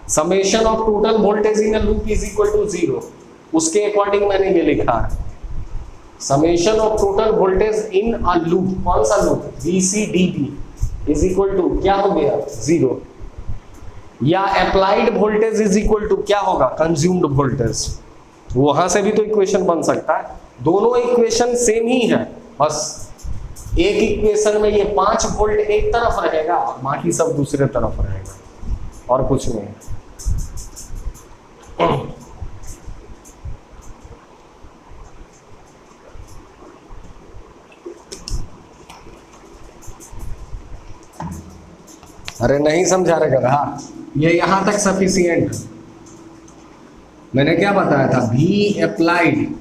summation of total voltage in a loop is equal to 0, उसके अकॉर्डिंग मैंने ये लिखा है, summation of total voltage in a loop, कौन सा loop? BCDB is equal to क्या हो गया? 0, या applied voltage is equal to क्या होगा? Consumed voltage. वहां से भी तो इक्वेशन बन सकता है, दोनों इक्वेशन सेम ही है, बस एक इक्वेशन में ये 5 वोल्ट एक तरफ रहेगा और बाकी सब दूसरे तरफ रहेगा, और कुछ नहीं। अरे नहीं समझा रहे गधा, ये यहां तक सफिशिएंट। मैंने क्या बताया था? V applied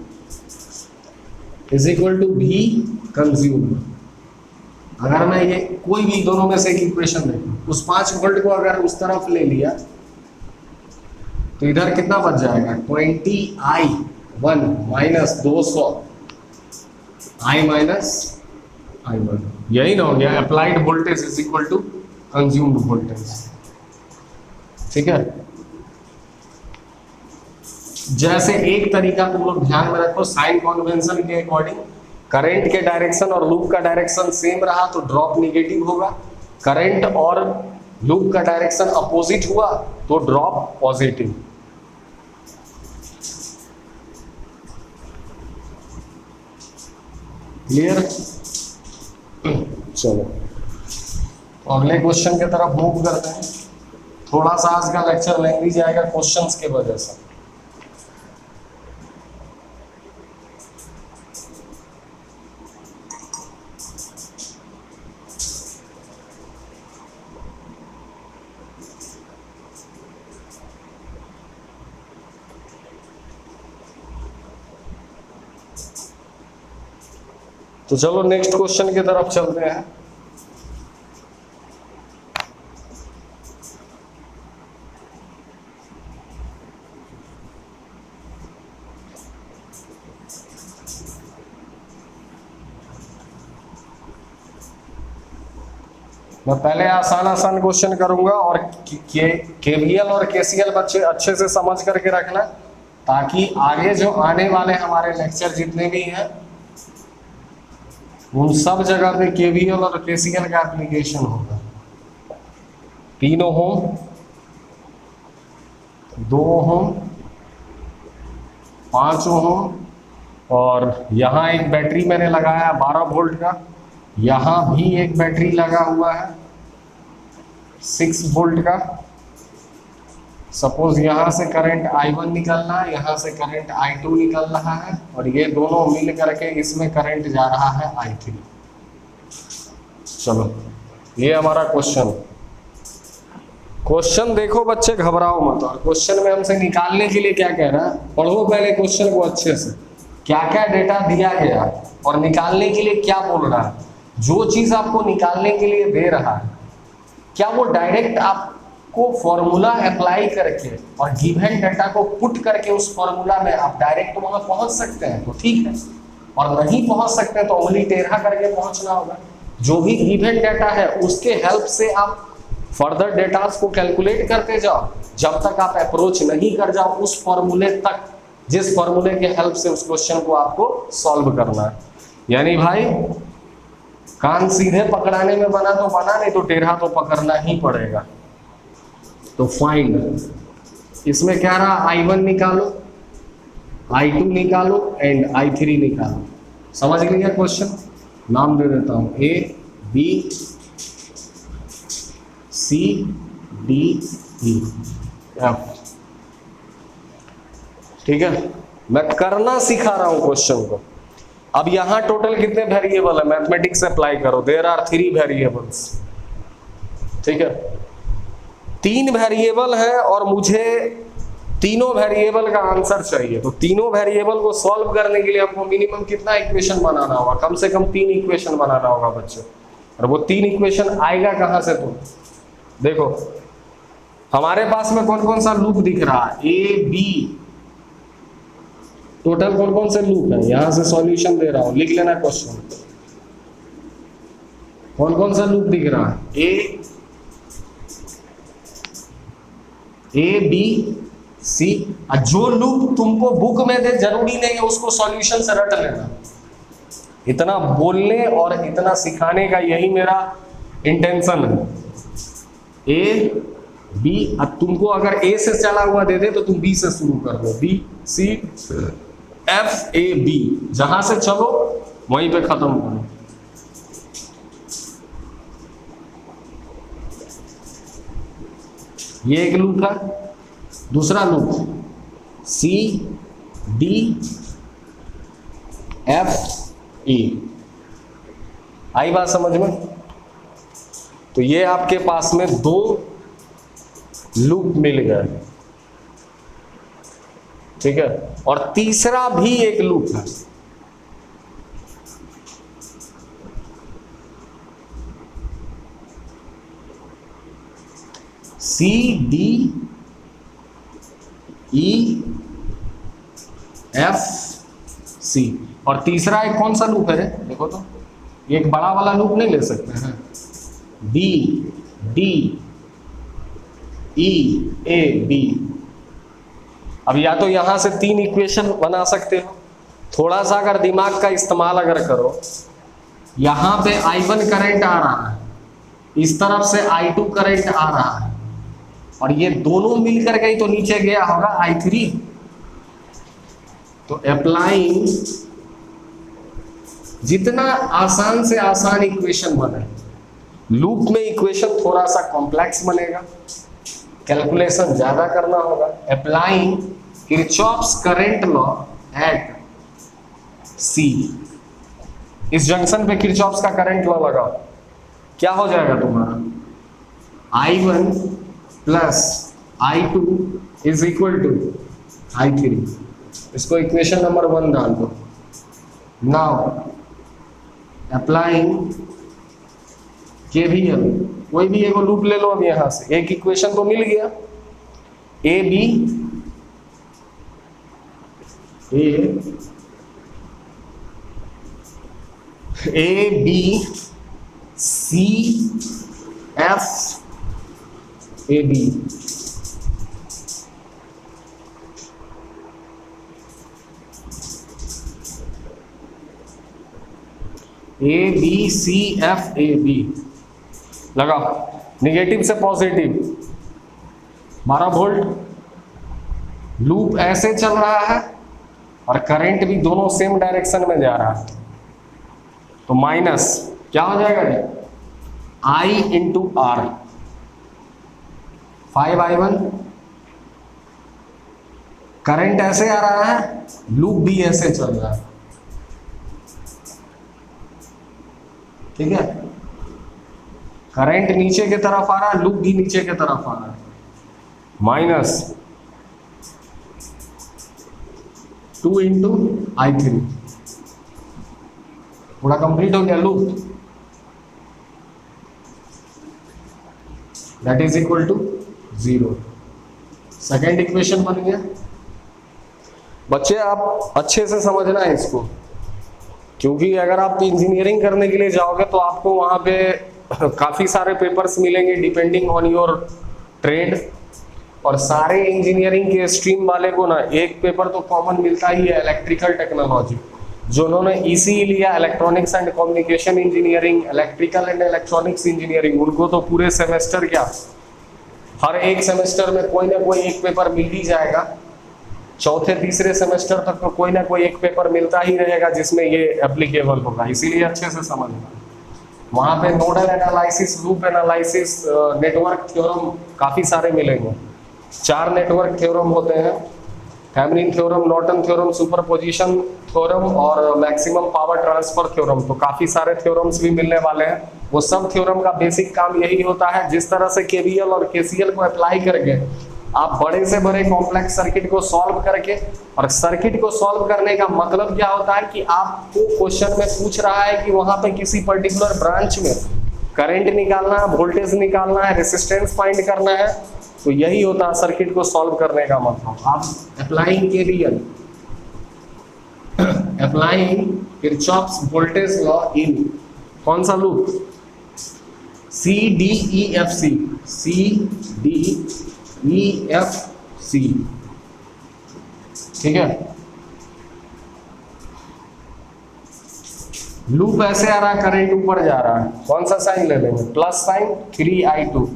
is equal to V consumed. अगर मैं ये कोई भी दोनों में से एक इक्वेशन देखूं, उस 5 वोल्ट को अगर उस तरफ ले लिया तो इधर कितना बच जाएगा? 20I1 minus 200 I minus I1, यही ना हो गया applied voltage is equal to consumed voltage, ठीक है। जैसे एक तरीका तुम लोग ध्यान में रखो, साइन कन्वेंशन के अकॉर्डिंग करंट के डायरेक्शन और लूप का डायरेक्शन सेम रहा तो ड्रॉप नेगेटिव होगा, करंट और लूप का डायरेक्शन अपोजिट हुआ तो ड्रॉप पॉजिटिव। क्लियर? चलो अगले क्वेश्चन की तरफ मूव करते हैं। थोड़ा सा आज का लेक्चर लेंदी जाएगा क्वेश्चंस के वजह से। तो चलो नेक्स्ट क्वेश्चन की तरफ चलते हैं। मैं पहले आसान आसान क्वेश्चन करूंगा और केवीएल और केसीएल बच्चे अच्छे से समझ करके रखना, ताकि आगे जो आने वाले हमारे लेक्चर जितने भी हैं उन सब जगह पे केवीएल और केसीएल का एप्लीकेशन होगा। 3 ओम, 2 ओम, 5 ओम, और यहाँ एक बैटरी मैंने लगाया 12 वोल्ट का, यहाँ भी एक बैटरी लगा हुआ है 6 वोल्ट का। सपोज यहाँ से करंट I1 निकलना है, यहाँ से करंट I2 निकल रहा है, और ये दोनों मिल करके इसमें करंट जा रहा है I3। चलो ये हमारा क्वेश्चन देखो बच्चे, घबराओ मत। और क्वेश्चन में हमसे निकालने के लिए क्या कह रहा है, पढ़ो पहले क्वेश्चन को अच्छे से, क्या क्या डेटा दिया गया और निकालने के लिए क्या बोल रहा है। जो चीज आपको निकालने के लिए दे रहा है, क्या वो डायरेक्ट आपको फॉर्मूला अप्लाई करके और गिवन डाटा को पुट करके उस फॉर्मूला में आप डायरेक्ट वहां पहुंच सकते हैं तो ठीक है, और नहीं पहुंच सकते तो उंगली टेढ़ा करके पहुंचना होगा। जो भी गिवन डाटा है उसके हेल्प से आप फर्दर डेटास को कैलकुलेट करते जाओ, जब तक आप अप्रोच नहीं कर जाओ उस फॉर्मूले तक, जिस फॉर्मूले के हेल्प से उस क्वेश्चन को आपको सॉल्व करना है। यानी भाई कान सीधे पकड़ाने में बना तो बना, नहीं तो टेढ़ा तो पकड़ना ही पड़ेगा। तो फाइंड, इसमें क्या रहा, I1 निकालो, I2 निकालो एंड I3 निकालो। समझ लिया क्वेश्चन? नाम दे देता हूं A B C D E F। ठीक है, मैं करना सिखा रहा हूं क्वेश्चन को। अब यहां टोटल कितने वेरिएबल है, मैथमेटिक्स अप्लाई करो। There are 3 variables. ठीक है, 3 वेरिएबल है और मुझे तीनों वेरिएबल का आंसर चाहिए। तो तीनों वेरिएबल को सॉल्व करने के लिए आपको मिनिमम कितना इक्वेशन बनाना होगा, कम से कम 3 इक्वेशन बनाना होगा बच्चों। और वो 3 इक्वेशन आएगा कहां से, तो देखो हमारे पास में कौन कौन सा लूप दिख रहा है, A B, टोटल कौन कौन से लूप है, यहां से सॉल्यूशन दे रहा हूं, लिख लेना क्वेश्चन। कौन कौन सा लूप दिख रहा है, A B C। जो लूप तुमको बुक में दे जरूरी नहीं है उसको सॉल्यूशन से रट लेना। इतना बोलने और इतना सिखाने का यही मेरा इंटेंशन है। A B, अब तुमको अगर A से चला हुआ दे दे तो तुम B से शुरू कर दो, B C F A B, जहां से चलो वहीं पे खत्म करो। ये एक लूप है। दूसरा loop C D F E। आई बात समझ में? तो ये आपके पास में 2 लूप मिल गए। ठीक है, और तीसरा भी एक लूप है। C D E F C, और तीसरा एक कौन सा लूप है, देखो तो एक बड़ा वाला लूप नहीं ले सकते हैं, B D E A B। अब या तो यहां से 3 इक्वेशन बना सकते हो, थोड़ा सा अगर दिमाग का इस्तेमाल अगर करो, यहां पे I1 करंट आ रहा है, इस तरफ से I2 करंट आ रहा है, और ये दोनों मिलकर के तो नीचे गया होगा I3। तो अप्लाइंग, जितना आसान से आसान इक्वेशन बने, लूप में इक्वेशन थोड़ा सा कॉम्प्लेक्स बनेगा, कैलकुलेशन ज्यादा करना होगा। Applying Kirchhoff's current law at C, इस जंक्शन पे किरचॉफ्स का करंट लॉ लगाओ, क्या हो जाएगा तुम्हारा, I1 plus I2 is equal to I3। इसको इक्वेशन नंबर 1 डाल दो। नाउ अप्लाइंग केवीएल, कोई भी एक लूप ले लो अब यहां से, एक इक्वेशन तो मिल गया, A B C F A B, A B C F A B लगा, निगेटिव से पॉजिटिव 12 वोल्ट, लूप ऐसे चल रहा है और करंट भी दोनों सेम डायरेक्शन में जा रहा है, तो माइनस क्या हो जाएगा जी, I into R, 5I1, current ऐसे आ रहा है, लूप भी ऐसे चल रहा है, ठीक है, करंट नीचे की तरफ आ रहा है, लूप भी नीचे की तरफ आ रहा है, माइनस 2 इंटू I3, पूरा कंप्लीट हो गया loop, that is equal to 0। Second equation बन गया। बच्चे आप अच्छे से समझना है इसको, क्योंकि अगर आप इंजीनियरिंग करने के लिए जाओगे तो आपको वहां पे काफी सारे पेपर्स मिलेंगे डिपेंडिंग ऑन योर ट्रेड, और सारे इंजीनियरिंग के स्ट्रीम वाले को ना एक पेपर तो कॉमन मिलता ही है, इलेक्ट्रिकल टेक्नोलॉजी। जो उन्होंने ईसी लिया, electronics and communication engineering, electrical and electronics engineering, उनको तो पूरे सेमेस्टर क्या, हर एक सेमेस्टर में कोई ना कोई एक पेपर मिल ही जाएगा, चौथे तीसरे सेमेस्टर तक तो कोई ना कोई एक पेपर मिलता ही रहेगा जिसमें ये एप्लीकेबल होगा, इसीलिए अच्छे से समझना। वहां पे nodal analysis, loop analysis, network theorem काफी सारे मिलेंगे। 4 नेटवर्क थ्योरम होते हैं, Thevenin theorem, Norton theorem, superposition theorem और मैक्सिमम पावर ट्रांसफर थ्योरम, तो काफी सारे थ्योरम्स भी मिलने वाले हैं। वो सब थ्योरम का बेसिक काम यही होता है, जिस तरह से केवीएल और केसीएल को अप्लाई करके आप बड़े से बड़े कॉम्प्लेक्स सर्किट को सॉल्व करके, और सर्किट को सॉल्व करने का मतलब क्या होता है कि आपको क्वेश्चन में पूछ रहा है कि वहां पे किसी पर्टिकुलर ब्रांच में करंट निकालना है, वोल्टेज निकालना है, रेसिस्टेंस फाइंड करना है, तो यही होता है सर्किट को सॉल्व करने का मतलब। आप applying KVL, applying Kirchhoff's voltage law in कौन सा लूप, CDEFC, CDEFC, ठीक है। लूप ऐसे आ रहा है, करंट ऊपर जा रहा है, कौन सा साइन ले लेंगे, प्लस साइन, 3I2।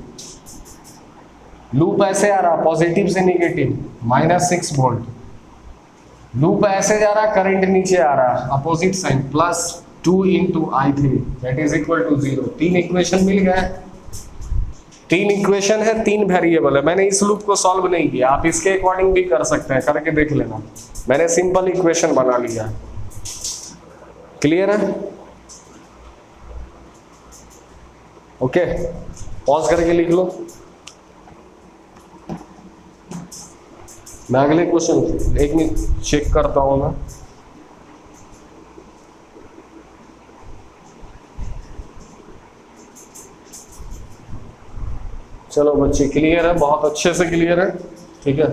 लूप ऐसे आ रहा, पॉजिटिव से निगेटिव, -6 वोल्ट। लूप ऐसे जा रहा, करंट नीचे आ रहा, opposite sign, +2 into I3, that is equal to 0। 3 equation मिल गए, 3 इक्वेशन है, 3 वेरिएबल है। मैंने इस लूप को सॉल्व नहीं किया, आप इसके अकॉर्डिंग भी कर सकते हैं, करके देख लेना। मैंने सिंपल इक्वेशन बना लिया, क्लियर है, ओके। पॉज करके लिख लो, मैं अगले क्वेश्चन एक मिनट चेक करता हूं ना। चलो बच्चे, क्लियर है, बहुत अच्छे से क्लियर है, ठीक है।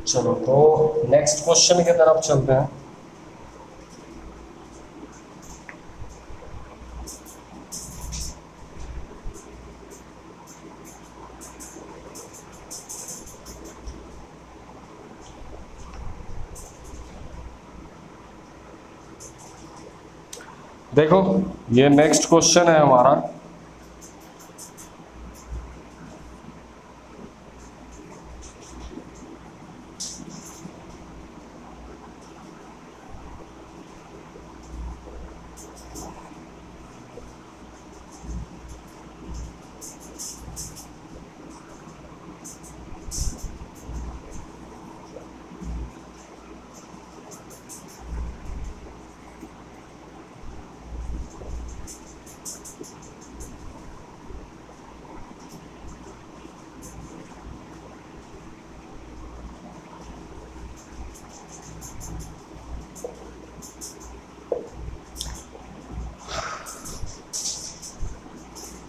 चलो तो नेक्स्ट क्वेश्चन की तरफ चलते हैं। देखो ये नेक्स्ट क्वेश्चन है हमारा,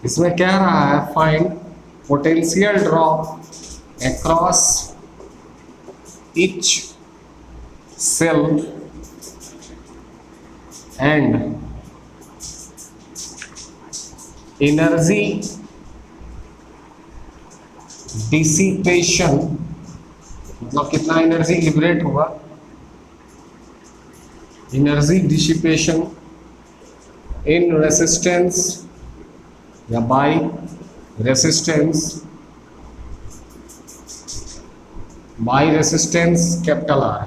इसमें कह रहा है find potential drop across each cell and energy dissipation, मतलब कितना एनर्जी लिबरेट हुआ, एनर्जी डिसिपेशन इन रेसिस्टेंस या बाय रेसिस्टेंस कैपिटल आर।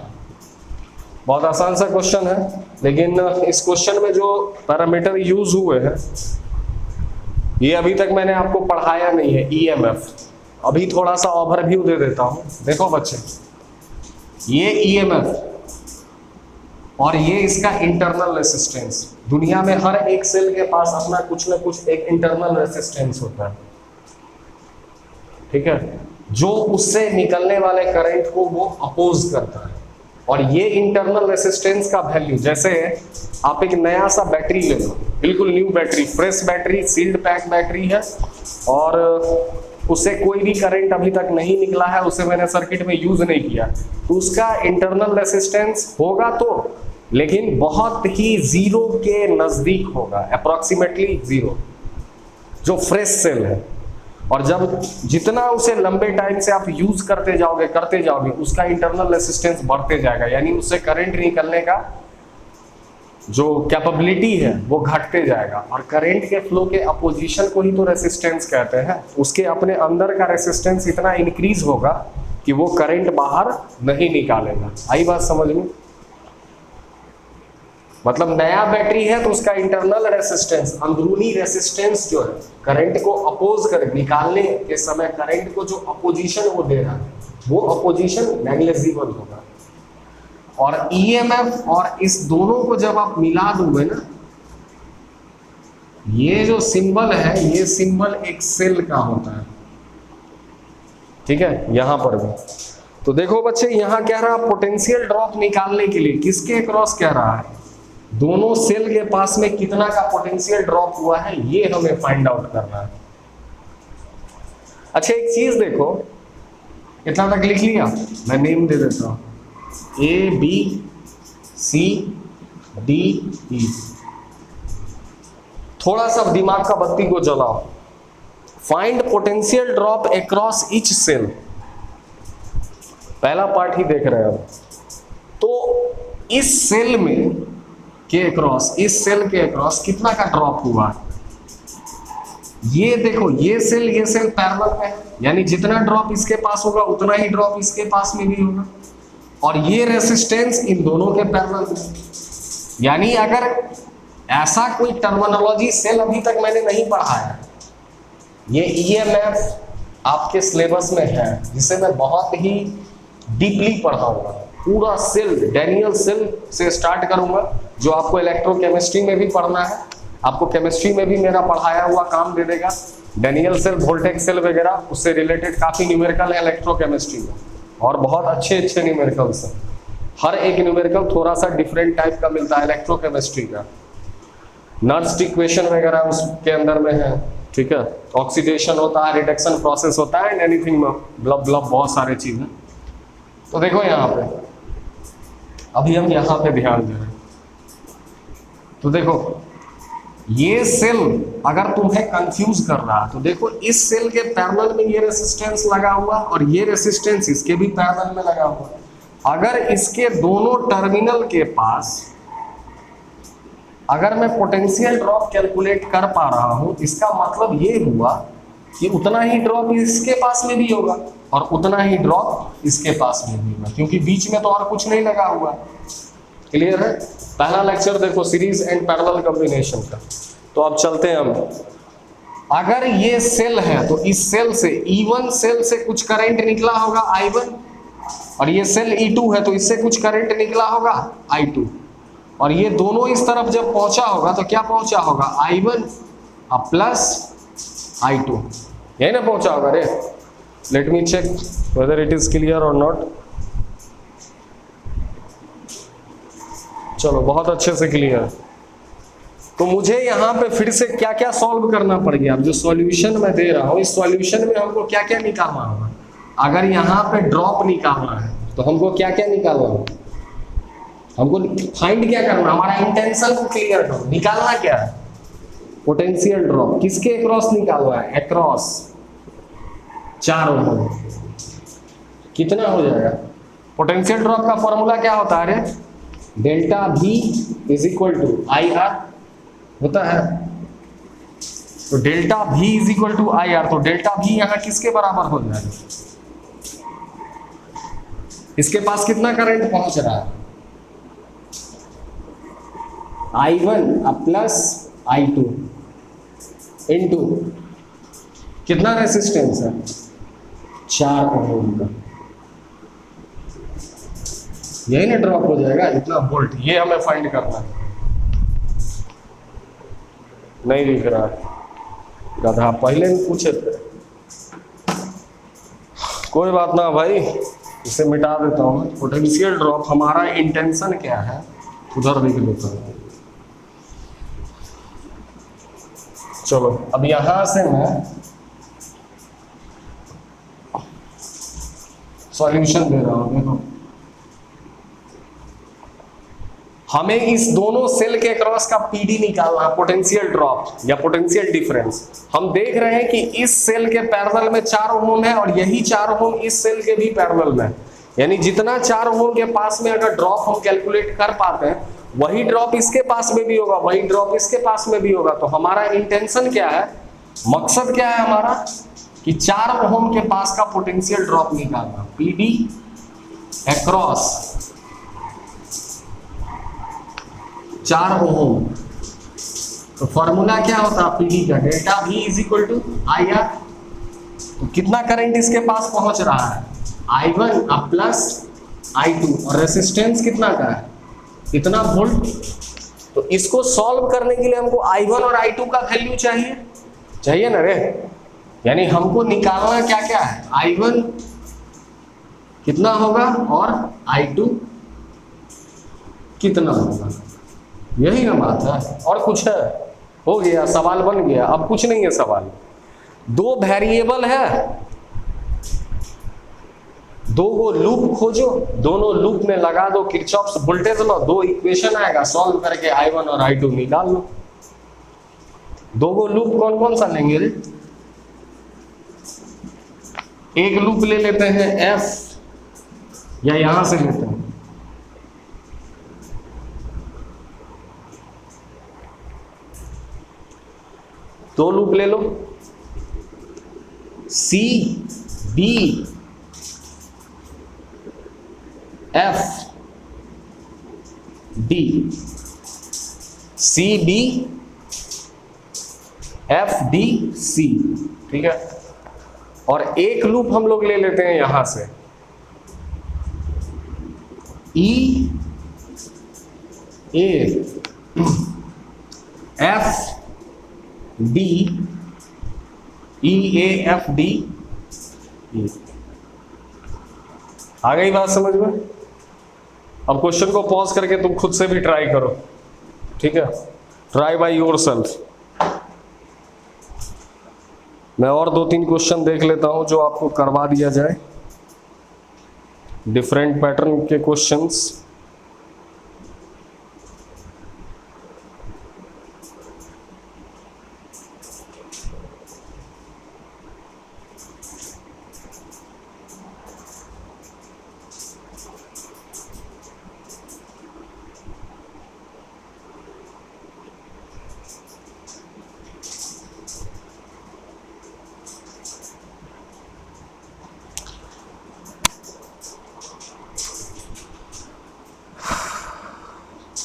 बहुत आसान सा क्वेश्चन है, लेकिन इस क्वेश्चन में जो पैरामीटर यूज हुए हैं ये अभी तक मैंने आपको पढ़ाया नहीं है। ईएमएफ अभी थोड़ा सा ओवरव्यू दे देता हूं। देखो बच्चे, ये ईएमएफ और ये इसका इंटरनल रेसिस्टेंस, दुनिया में हर एक सेल के पास अपना कुछ ना कुछ एक इंटरनल रेसिस्टेंस होता है, ठीक है, जो उससे निकलने वाले करंट को वो अपोज करता है। और ये इंटरनल रेसिस्टेंस का वैल्यू, जैसे आप एक नया सा बैटरी ले लो, बिल्कुल new battery, fresh battery, sealed pack battery है, और उससे कोई भी करंट अभी तक नहीं निकला है, उसे मैंने सर्किट में यूज नहीं किया, तो उसका इंटरनल रेसिस्टेंस होगा तो, लेकिन बहुत ही जीरो के नजदीक होगा, अप्रोक्सीमेटली जीरो, जो फ्रेश सेल है। और जब जितना उसे लंबे टाइम से आप यूज करते जाओगे उसका इंटरनल रेसिस्टेंस बढ़ते जाएगा, यानी उससे करंट निकलने का जो कैपेबिलिटी है वो घटते जाएगा। और करंट के फ्लो के अपोजिशन को ही तो रेसिस्टेंस कहते हैं। उसके अपने अंदर का रेसिस्टेंस इतना इंक्रीज होगा कि वो करंट बाहर नहीं निकालेगा। आई बात समझ में? मतलब नया बैटरी है तो उसका इंटरनल रेसिस्टेंस, अंदरूनी रेसिस्टेंस जो है करंट को अपोज कर, निकालने के समय करंट को जो अपोजिशन वो दे रहा है वो अपोजिशन नेग्लिजिबल होगा। और ईएमएफ और इस दोनों को जब आप मिला दोगे ना, ये जो सिंबल है ये सिंबल एक सेल का होता है, ठीक है, यहां पर भी। तो देखो बच्चे, यहां कह रहा है पोटेंशियल ड्रॉप निकालने के लिए किसके क्रॉस कह रहा है, दोनों सेल के पास में कितना का पोटेंशियल ड्रॉप हुआ है ये हमें फाइंड आउट करना है। अच्छा एक चीज देखो, इतना तक लिख लिया, मैं नेम दे देता हूं, A B C D E. थोड़ा सा दिमाग का बत्ती को जलाओ। Find potential drop across each cell, पहला पार्ट ही देख रहे हैं। तो इस सेल में के अक्रॉस, इस सेल के अक्रॉस कितना का ड्रॉप हुआ, ये देखो, ये सेल पैरेलल में है, यानी जितना ड्रॉप इसके पास होगा उतना ही ड्रॉप इसके पास में भी होगा। और ये रेसिस्टेंस इन दोनों के पैरेलल में, यानी अगर ऐसा कोई टर्मिनोलॉजी सेल अभी तक मैंने नहीं पढ़ाया, ये ईएमएफ आपके सिलेबस में है, जिसे मैं बहुत ही डीपली पढ़ाऊंगा। पूरा सेल, डैनियल सेल से स्टार्ट करूंगा, जो आपको इलेक्ट्रोकेमिस्ट्री में भी पढ़ना है, आपको केमिस्ट्री में भी मेरा पढ़ाया हुआ काम दे देगा। डैनियल सेल, वोल्टेज सेल वगैरह, उससे रिलेटेड काफी न्यूमेरिकल है इलेक्ट्रोकेमिस्ट्री में, और बहुत अच्छे न्यूमेरिकल्स हैं। हर एक न्यूमेरिकल थोड़ा सा डिफरेंट टाइप का मिलता है इलेक्ट्रोकेमिस्ट्री का। नर्स्ट इक्वेशन वगैरह उसके अंदर में है, ठीक है, ऑक्सीडेशन होता है, रिडक्शन प्रोसेस होता है, एंड एनीथिंग ब्लब ब्लब, बहुत सारे चीजें। तो देखो यहाँ पे, अभी हम यहाँ पे ध्यान दे रहे हैं। तो देखो ये सेल अगर तुम्हें कंफ्यूज कर रहा है तो देखो, इस सेल के पैरेलल में ये रेसिस्टेंस लगा हुआ और ये रेसिस्टेंस इसके भी पैरेलल में लगा हुआ। अगर इसके दोनों टर्मिनल के पास अगर मैं पोटेंशियल ड्रॉप कैलकुलेट कर पा रहा हूं, इसका मतलब ये हुआ कि उतना ही ड्रॉप इसके पास में भी होगा और उतना ही ड्रॉप इसके पास में भी होगा, क्योंकि बीच में तो और कुछ नहीं लगा हुआ। क्लियर है? पहला लेक्चर देखो सीरीज एंड पैरेलल कॉम्बिनेशन का। तो अब चलते हैं हम। अगर ये सेल है तो इस सेल से, E1 सेल से कुछ करंट निकला होगा I1, और ये सेल E2 है तो इससे कुछ करंट निकला होगा I2, और ये दोनों इस तरफ जब पहुंचा होगा तो क्या पहुंचा होगा, I1 प्लस I2, यही ना पहुंचा होगा रे। Let me check whether it is clear or not. चलो बहुत अच्छे से क्लियर। तो मुझे यहाँ पे फिर से क्या क्या सॉल्व करना पड़ेगा। अब जो सॉल्यूशन मैं दे रहा हूँ इस सॉल्यूशन में हमको क्या क्या निकालना होगा। अगर यहाँ पे ड्रॉप निकालना है तो हमको क्या क्या निकालना होगा, हमको फाइंड क्या करना, हमारा इंटेंशन को क्लियर करो। निकालना क्या है, पोटेंशियल ड्रॉप किसके अक्रॉस निकालना है, अक्रॉस 4 ओम। कितना हो जाएगा, पोटेंशियल ड्रॉप का फॉर्मूला क्या होता है, delta V is equal to IR होता है। तो delta V is equal to IR, तो डेल्टा V यहां किसके बराबर हो जाएगा, इसके पास कितना करंट पहुंच रहा है, I1 प्लस I2 इनटू कितना रेसिस्टेंस है, 4 ओम का। यही ना ड्रॉप हो जाएगा इतना वोल्ट, ये हमें फाइंड करना है। नहीं दिख रहा है गधा, पहले नहीं पूछे थे। कोई बात ना भाई, इसे मिटा देता हूँ। पोटेंशियल ड्रॉप हमारा इंटेंशन क्या है उधर देख लेता हूँ। चलो अब यहां से मैं सॉल्यूशन दे रहा हूं। देखो हमें इस दोनों सेल के क्रॉस का पीडी निकालना है, पोटेंशियल ड्रॉप या पोटेंशियल डिफरेंस। हम देख रहे हैं कि इस सेल के पैरेलल में 4 ओम है और यही 4 ओम इस सेल के भी पैरेलल में, यानी जितना 4 ओम के पास में अगर ड्रॉप हम कैलकुलेट कर पाते हैं वही ड्रॉप इसके पास में भी होगा, वही ड्रॉप इसके पास में भी होगा। तो हमारा इंटेंशन क्या है, मकसद क्या है हमारा, कि 4 ओम के पास का पोटेंशियल ड्रॉप निकालना, पीडी अक्रॉस 4 ओम। तो फॉर्मूला क्या होता है पीडी का, delta V is equal to IR। तो कितना करंट इसके पास पहुंच रहा है, I1 प्लस I2, और रेसिस्टेंस कितना का है, इतना वोल्ट। तो इसको सॉल्व करने के लिए हमको I1 और I2 का वैल्यू चाहिए ना रे, यानी हमको निकालना क्या क्या है, I1 कितना होगा और I2 कितना होगा, यही ना बात है। और कुछ है, हो गया, सवाल बन गया। अब कुछ नहीं है सवाल, 2 वेरिएबल है, 2 गो लूप खोजो, दोनों लूप में लगा दो किरचॉफ्स वोल्टेज लॉ, 2 इक्वेशन आएगा, सॉल्व करके I1 और I2 निकाल लो। 2 गो लूप कौन कौन सा लेंगे रे, एक लूप ले लेते हैं F, या यहां से लेते हैं, दो लूप ले लो, C B F D, C B F D C, ठीक है। और एक लूप हम लोग ले लेते हैं यहां से E A F D, E A F D E। आ गई बात समझ में। अब क्वेश्चन को पॉज करके तुम खुद से भी ट्राई करो, ठीक है, ट्राई बाय योरसेल्फ। मैं और 2-3 क्वेश्चन देख लेता हूं जो आपको करवा दिया जाए, डिफरेंट पैटर्न के क्वेश्चंस।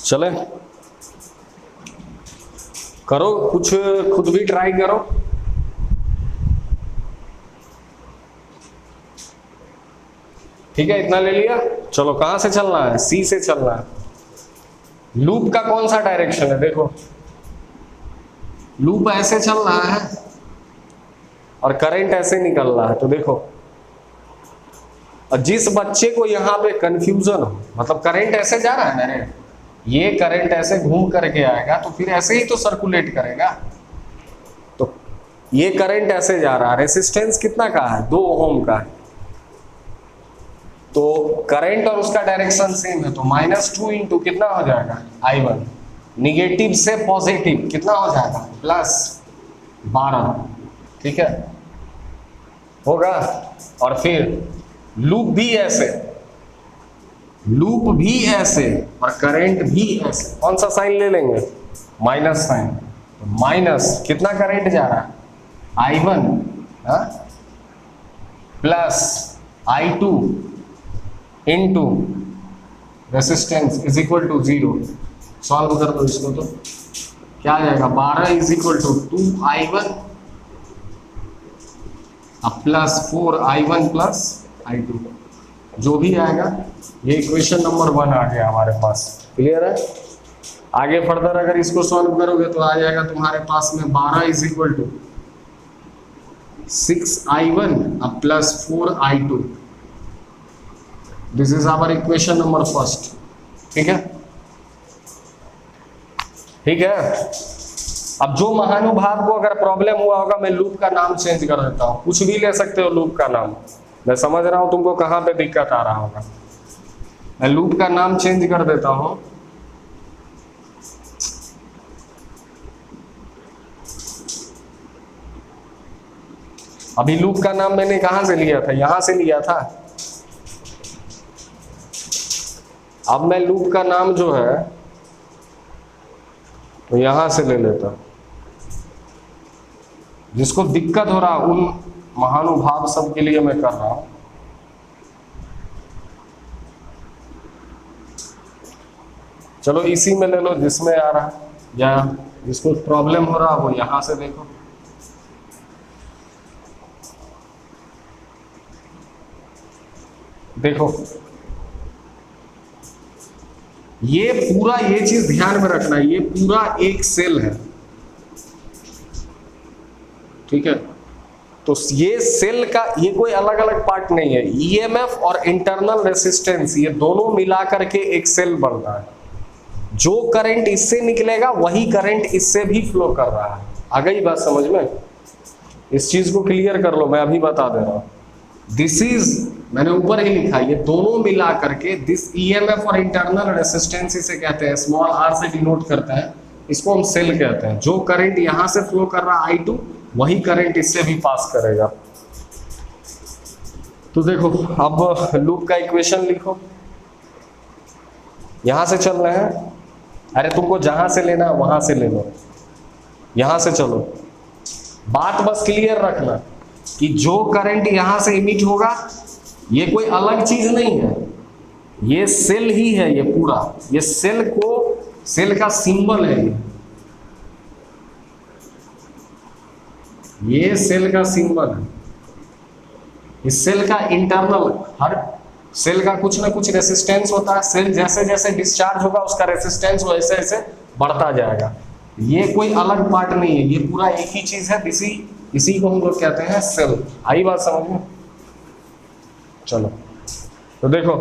चले करो, कुछ खुद भी ट्राई करो। ठीक है, इतना ले लिया। चलो कहां से चलना है, सी से चलना है। लूप का कौन सा डायरेक्शन है, देखो लूप ऐसे चल रहा है और करंट ऐसे निकल रहा है। तो देखो जिस बच्चे को यहाँ पे कंफ्यूजन हो, मतलब करंट ऐसे जा रहा है मेरे, ये करंट ऐसे घूम करके आएगा तो फिर ऐसे ही तो सर्कुलेट करेगा। तो ये करंट ऐसे जा रहा है, रेसिस्टेंस कितना का है, 2 ओम का है, तो करंट और उसका डायरेक्शन सेम है, तो -2 इंटू कितना हो जाएगा I1, निगेटिव से पॉजिटिव कितना हो जाएगा +12, ठीक है होगा। और फिर लूप भी ऐसे, लूप भी ऐसे और करंट भी ऐसे, कौन सा साइन ले लेंगे, माइनस साइन, तो माइनस कितना करंट जा रहा है I1 plus I2 into resistance is equal to 0। Solve कर दो इसको तो क्या आ जाएगा, 12 is equal to 2I1 plus 4I1 plus I2, जो भी आएगा। ये इक्वेशन नंबर 1 आ गया हमारे पास, क्लियर है। आगे फर्दर अगर इसको सॉल्व करोगे तो आ जाएगा तुम्हारे पास में 12 is equal to 6I1 plus 4I2। This is our equation number 1, ठीक है ठीक है। अब जो महानुभाव को अगर प्रॉब्लम हुआ होगा, मैं लूप का नाम चेंज कर देता हूं, कुछ भी ले सकते हो लूप का नाम, मैं समझ रहा हूं तुमको कहां पे दिक्कत आ रहा होगा। मैं लूप का नाम चेंज कर देता हूं, अभी लूप का नाम मैंने कहां से लिया था, यहां से लिया था। अब मैं लूप का नाम जो है तो यहां से ले लेता हूं। जिसको दिक्कत हो रहा उन महानुभाव सब के लिए मैं कर रहा हूं। चलो इसी में ले लो जिसमें आ रहा, या जिसको प्रॉब्लम हो रहा वो यहां से देखो। देखो ये पूरा, ये चीज ध्यान में रखना, ये पूरा एक सेल है, ठीक है। तो ये सेल का ये कोई अलग अलग पार्ट नहीं है, ईएमएफ और इंटरनल रेसिस्टेंस ये दोनों मिला करके एक सेल बनता है। जो करंट इससे निकलेगा वही करंट इससे भी फ्लो कर रहा है। आ गई बात समझ में, इस चीज को क्लियर कर लो, मैं अभी बता दे रहा हूं। दिस इज, मैंने ऊपर ही लिखा, ये दोनों मिला करके दिस ईएमएफ और इंटरनल रेसिस्टेंस इसे कहते हैं, स्मॉल r से डिनोट करता है, इसको हम सेल कहते हैं। जो करंट यहां से फ्लो कर रहा है I2 वही करंट इससे भी पास करेगा। तो देखो अब लूप का इक्वेशन लिखो, यहां से चल रहे हैं, अरे तुमको जहां से लेना वहां से ले लो, यहां से चलो। बात बस क्लियर रखना कि जो करंट यहां से इमिट होगा ये कोई अलग चीज नहीं है, ये सेल ही है, ये पूरा, ये सेल को, सेल का सिंबल है ये सेल का सिंबल है। इस सेल का इंटरनल, हर सेल का कुछ ना कुछ रेसिस्टेंस होता है, सेल जैसे जैसे डिस्चार्ज होगा उसका रेसिस्टेंस वैसे वैसे बढ़ता जाएगा। ये कोई अलग पार्ट नहीं है, ये पूरा एक ही चीज है, इसी को हम लोग कहते हैं सेल। आई बात समझ में। चलो तो देखो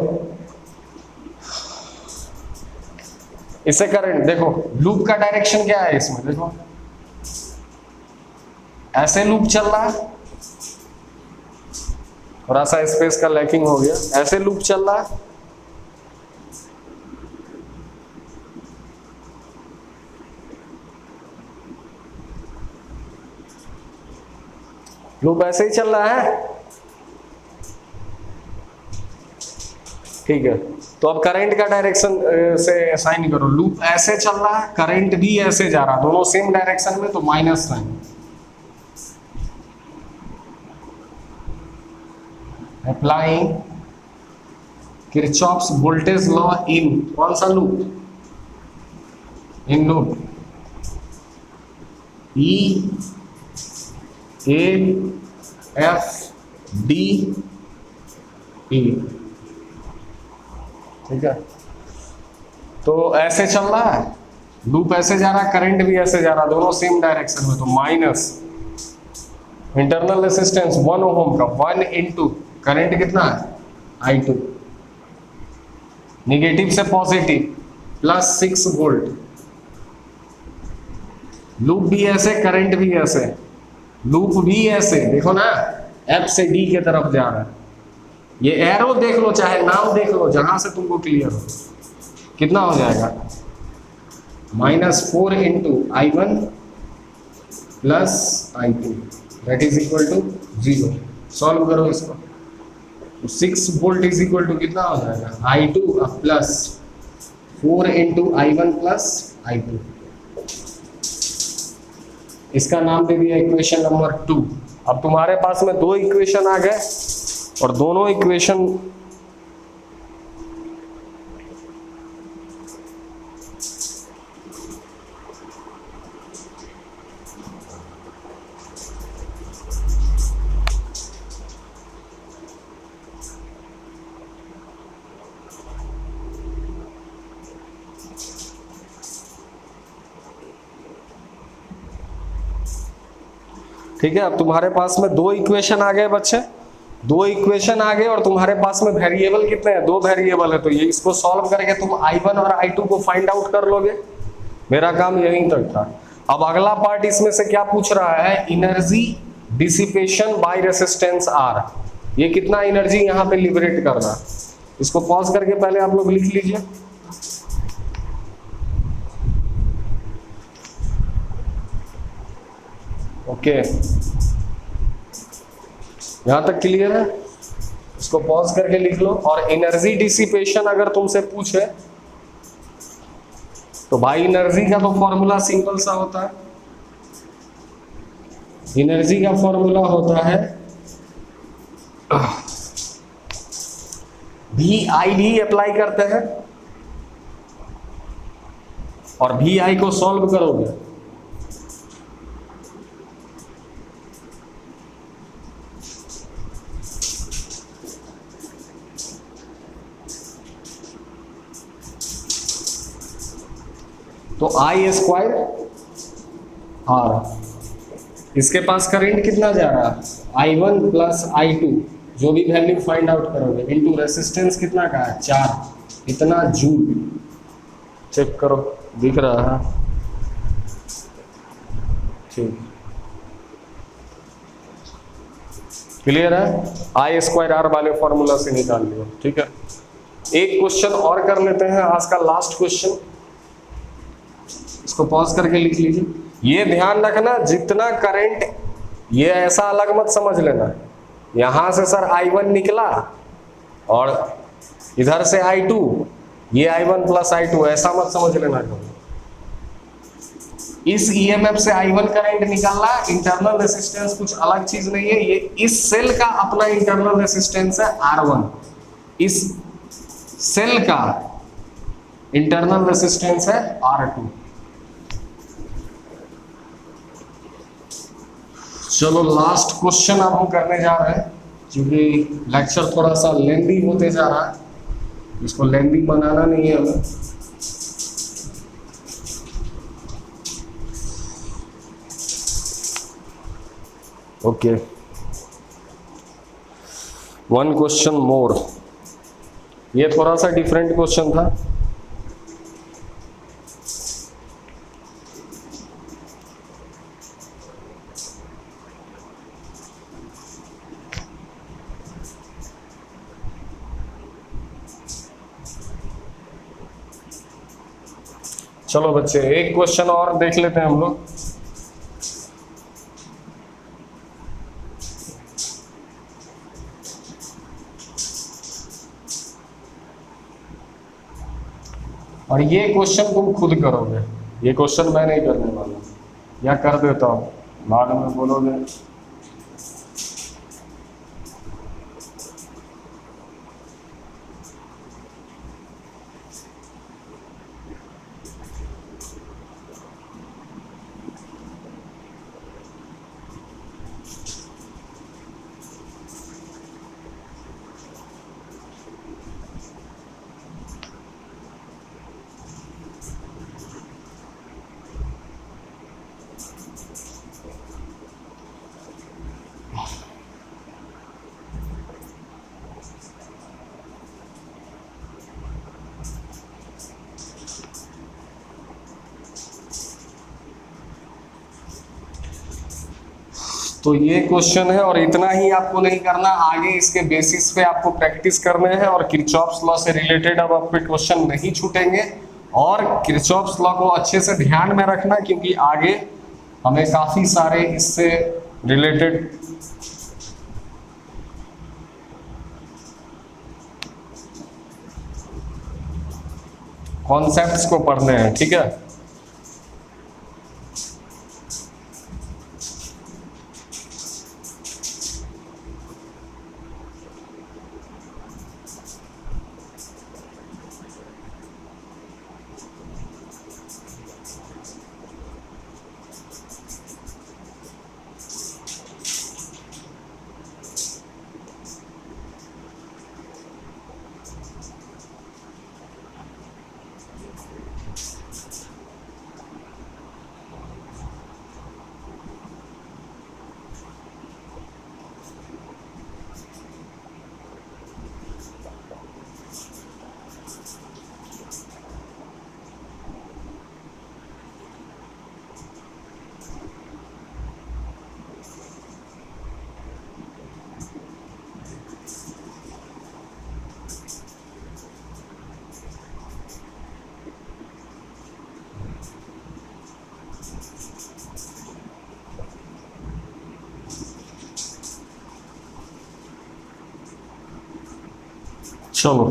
इससे करंट, देखो लूप का डायरेक्शन क्या है इसमें, देखो ऐसे लूप चल रहा है, थोड़ा सा स्पेस का लैकिंग हो गया, ऐसे लूप चल रहा है, लूप ऐसे ही चल रहा है, ठीक है। तो अब करंट का डायरेक्शन से साइन करो, लूप ऐसे चल रहा है, करंट भी ऐसे जा रहा है, दोनों सेम डायरेक्शन में, तो minus sign. Applying Kirchhoff's voltage law in कौन सा loop, in loop E A F D E, ठीक है। तो ऐसे चल रहा है, लूप ऐसे जा रहा है, करंट भी ऐसे जा रहा है, दोनों सेम डायरेक्शन में, तो माइनस इंटरनल रेसिस्टेंस 1 ओम का 1 इंटू करंट कितना है I2, निगेटिव से पॉजिटिव प्लस 6 वोल्ट। लूप भी ऐसे, करंट भी ऐसे, लूप भी ऐसे, देखो ना F से D के तरफ जा रहा है। ये एरो देख लो, चाहे नाम देख लो, जहां से तुमको क्लियर हो। कितना हो जाएगा? -4 into I1 plus I2 that is equal to 0। Solve करो इसको। 6 वोल्ट इज इक्वल टू कितना हो जाएगा? I2 plus 4 into I1 plus I2। इसका नाम दे दिया इक्वेशन नंबर 2। अब तुम्हारे पास में दो इक्वेशन आ गए और दोनों इक्वेशन ठीक है। अब तुम्हारे पास में दो इक्वेशन आ गए बच्चे, दो इक्वेशन आ गए और तुम्हारे पास में वेरिएबल कितने हैं? दो वेरिएबल है। तो ये इसको सॉल्व करके तुम I1 और I2 को फाइंड आउट कर लोगे। मेरा काम यहीं तक था। अब अगला पार्ट इसमें से क्या पूछ रहा है? Energy dissipation by resistance R। ये कितना एनर्जी यहाँ पे लिबरेट कर रहा है? इसको पॉज करके पहले आप लोग लिख लीजिए। ओके, यहां तक क्लियर है? इसको पॉज करके लिख लो। और एनर्जी डिसिपेशन अगर तुमसे पूछे तो भाई एनर्जी का तो फॉर्मूला सिंपल सा होता है। एनर्जी का फॉर्मूला होता है VI अप्लाई करते हैं और VI को सॉल्व करोगे तो I² R। इसके पास करंट कितना जा रहा है? I1 प्लस I2, जो भी वैल्यू फाइंड आउट करोगे, इनटू रेसिस्टेंस कितना का है? 4। इतना जूल। चेक करो, दिख रहा है? ठीक, क्लियर है? I² R वाले फॉर्मूला से निकाल लियो। ठीक है, एक क्वेश्चन और कर लेते हैं, आज का लास्ट क्वेश्चन। इसको पॉज करके लिख लीजिए। ये ध्यान रखना, जितना करंट, ये ऐसा अलग मत समझ लेना यहां से सर I1 निकला और इधर से I2, ये I1 प्लस I2, ऐसा मत समझ लेना। इस EMF से I1 करंट निकाला, इंटरनल रेसिस्टेंस कुछ अलग चीज नहीं है, ये इस सेल का अपना इंटरनल रेसिस्टेंस है R1। इस सेल का इंटरनल रेसिस्टेंस है R2। चलो लास्ट क्वेश्चन अब हम करने जा रहे हैं, क्योंकि लेक्चर थोड़ा सा लेंदी होते जा रहा है, इसको लेंदी बनाना नहीं है हमें। ओके, वन क्वेश्चन मोर। ये थोड़ा सा डिफरेंट क्वेश्चन था। चलो बच्चे, एक क्वेश्चन और देख लेते हैं हम लोग। और ये क्वेश्चन तुम खुद करोगे, ये क्वेश्चन मैं नहीं करने वाला, या कर देता हूं, बाद में बोलोगे। तो ये क्वेश्चन है और इतना ही आपको नहीं करना, आगे इसके बेसिस पे आपको प्रैक्टिस करने हैं और किरचॉफ्स लॉ से रिलेटेड अब आपके क्वेश्चन नहीं छूटेंगे। और किरचॉफ्स लॉ को अच्छे से ध्यान में रखना क्योंकि आगे हमें काफी सारे इससे रिलेटेड कॉन्सेप्ट्स को पढ़ने हैं, ठीक है। चलो,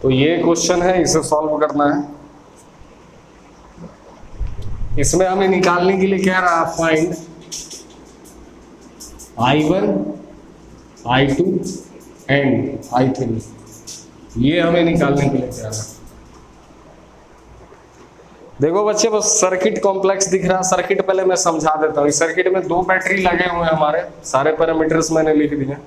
तो ये क्वेश्चन है, इसे सॉल्व करना है। इसमें हमें निकालने के लिए कह रहा है find I1, I2 and I3। ये हमें निकालने के लिए कह रहा है। देखो बच्चे, बस सर्किट कॉम्प्लेक्स दिख रहा है। सर्किट पहले मैं समझा देता हूँ। इस सर्किट में 2 बैटरी लगे हुए हैं, हमारे सारे पैरामीटर्स मैंने लिख दिए।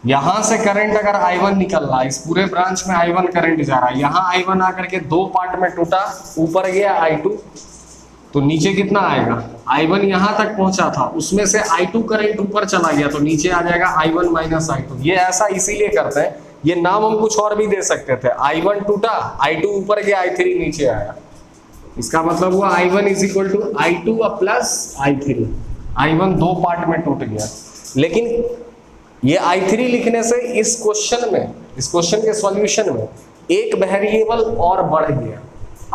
यहां से करंट अगर I1 निकल रहा है, इस पूरे ब्रांच में I1 करंट जा रहा है, यहां I1 आकर के 2 पार्ट में टूटा, ऊपर गया I2, तो नीचे कितना आएगा? I1 यहां तक पहुंचा था, उसमें से I2 करंट ऊपर चला गया, तो नीचे आ जाएगा I1 माइनस I2। ये ऐसा इसीलिए करते हैं, ये नाम हम कुछ और भी दे सकते थे। I1 टूटा, I2 ऊपर गया, I3 नीचे आया। इसका मतलब हुआ I1 is equal to I2 plus I3। I1 2 part में टूट गया, लेकिन ये I3 लिखने से इस क्वेश्चन में, इस क्वेश्चन के सॉल्यूशन में एक वेरिएबल और बढ़ गया,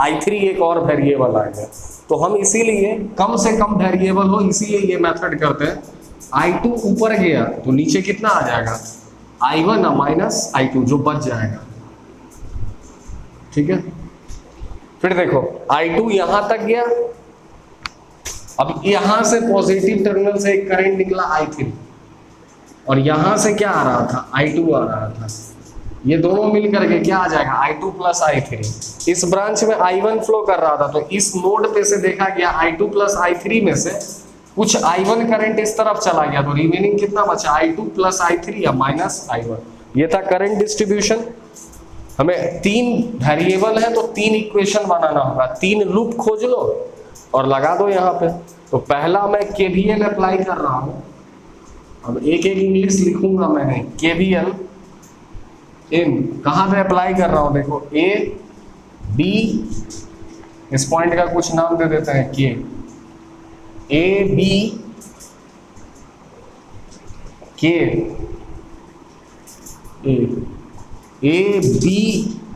I3 एक और वेरिएबल आ गया। तो हम इसीलिए कम से कम वेरिएबल हो, इसीलिए ये मेथड करते हैं। I2 ऊपर गया तो नीचे कितना आ जाएगा? I1 माइनस I2 जो बच जाएगा, ठीक है। फिर देखो I2 यहां तक गया, अब यहां से पॉजिटिव टर्मिनल से एक करंट निकला I3, और यहां से क्या आ रहा था? I2 आ रहा था। ये दोनों मिल करके क्या आ जाएगा? I2 plus I3। इस ब्रांच में I1 फ्लो कर रहा था, तो इस नोड पे से देखा गया I2 प्लस I3 में से कुछ I1 करंट इस तरफ चला गया, तो रिमेनिंग कितना बचा? I2 प्लस I3 या माइनस I1। ये था करंट डिस्ट्रीब्यूशन। हमें 3 वेरिएबल है तो 3 इक्वेशन बनाना होगा, 3 लूप खोज लो और लगा दो यहाँ पे। तो पहला मैं KVL अप्लाई कर रहा हूँ। अब एक एक इंग्लिश लिखूंगा मैंने। KVL इन कहाँ पे अप्लाई कर रहा हूँ? देखो A B, इस पॉइंट का कुछ नाम दे देते हैं K, A B K A B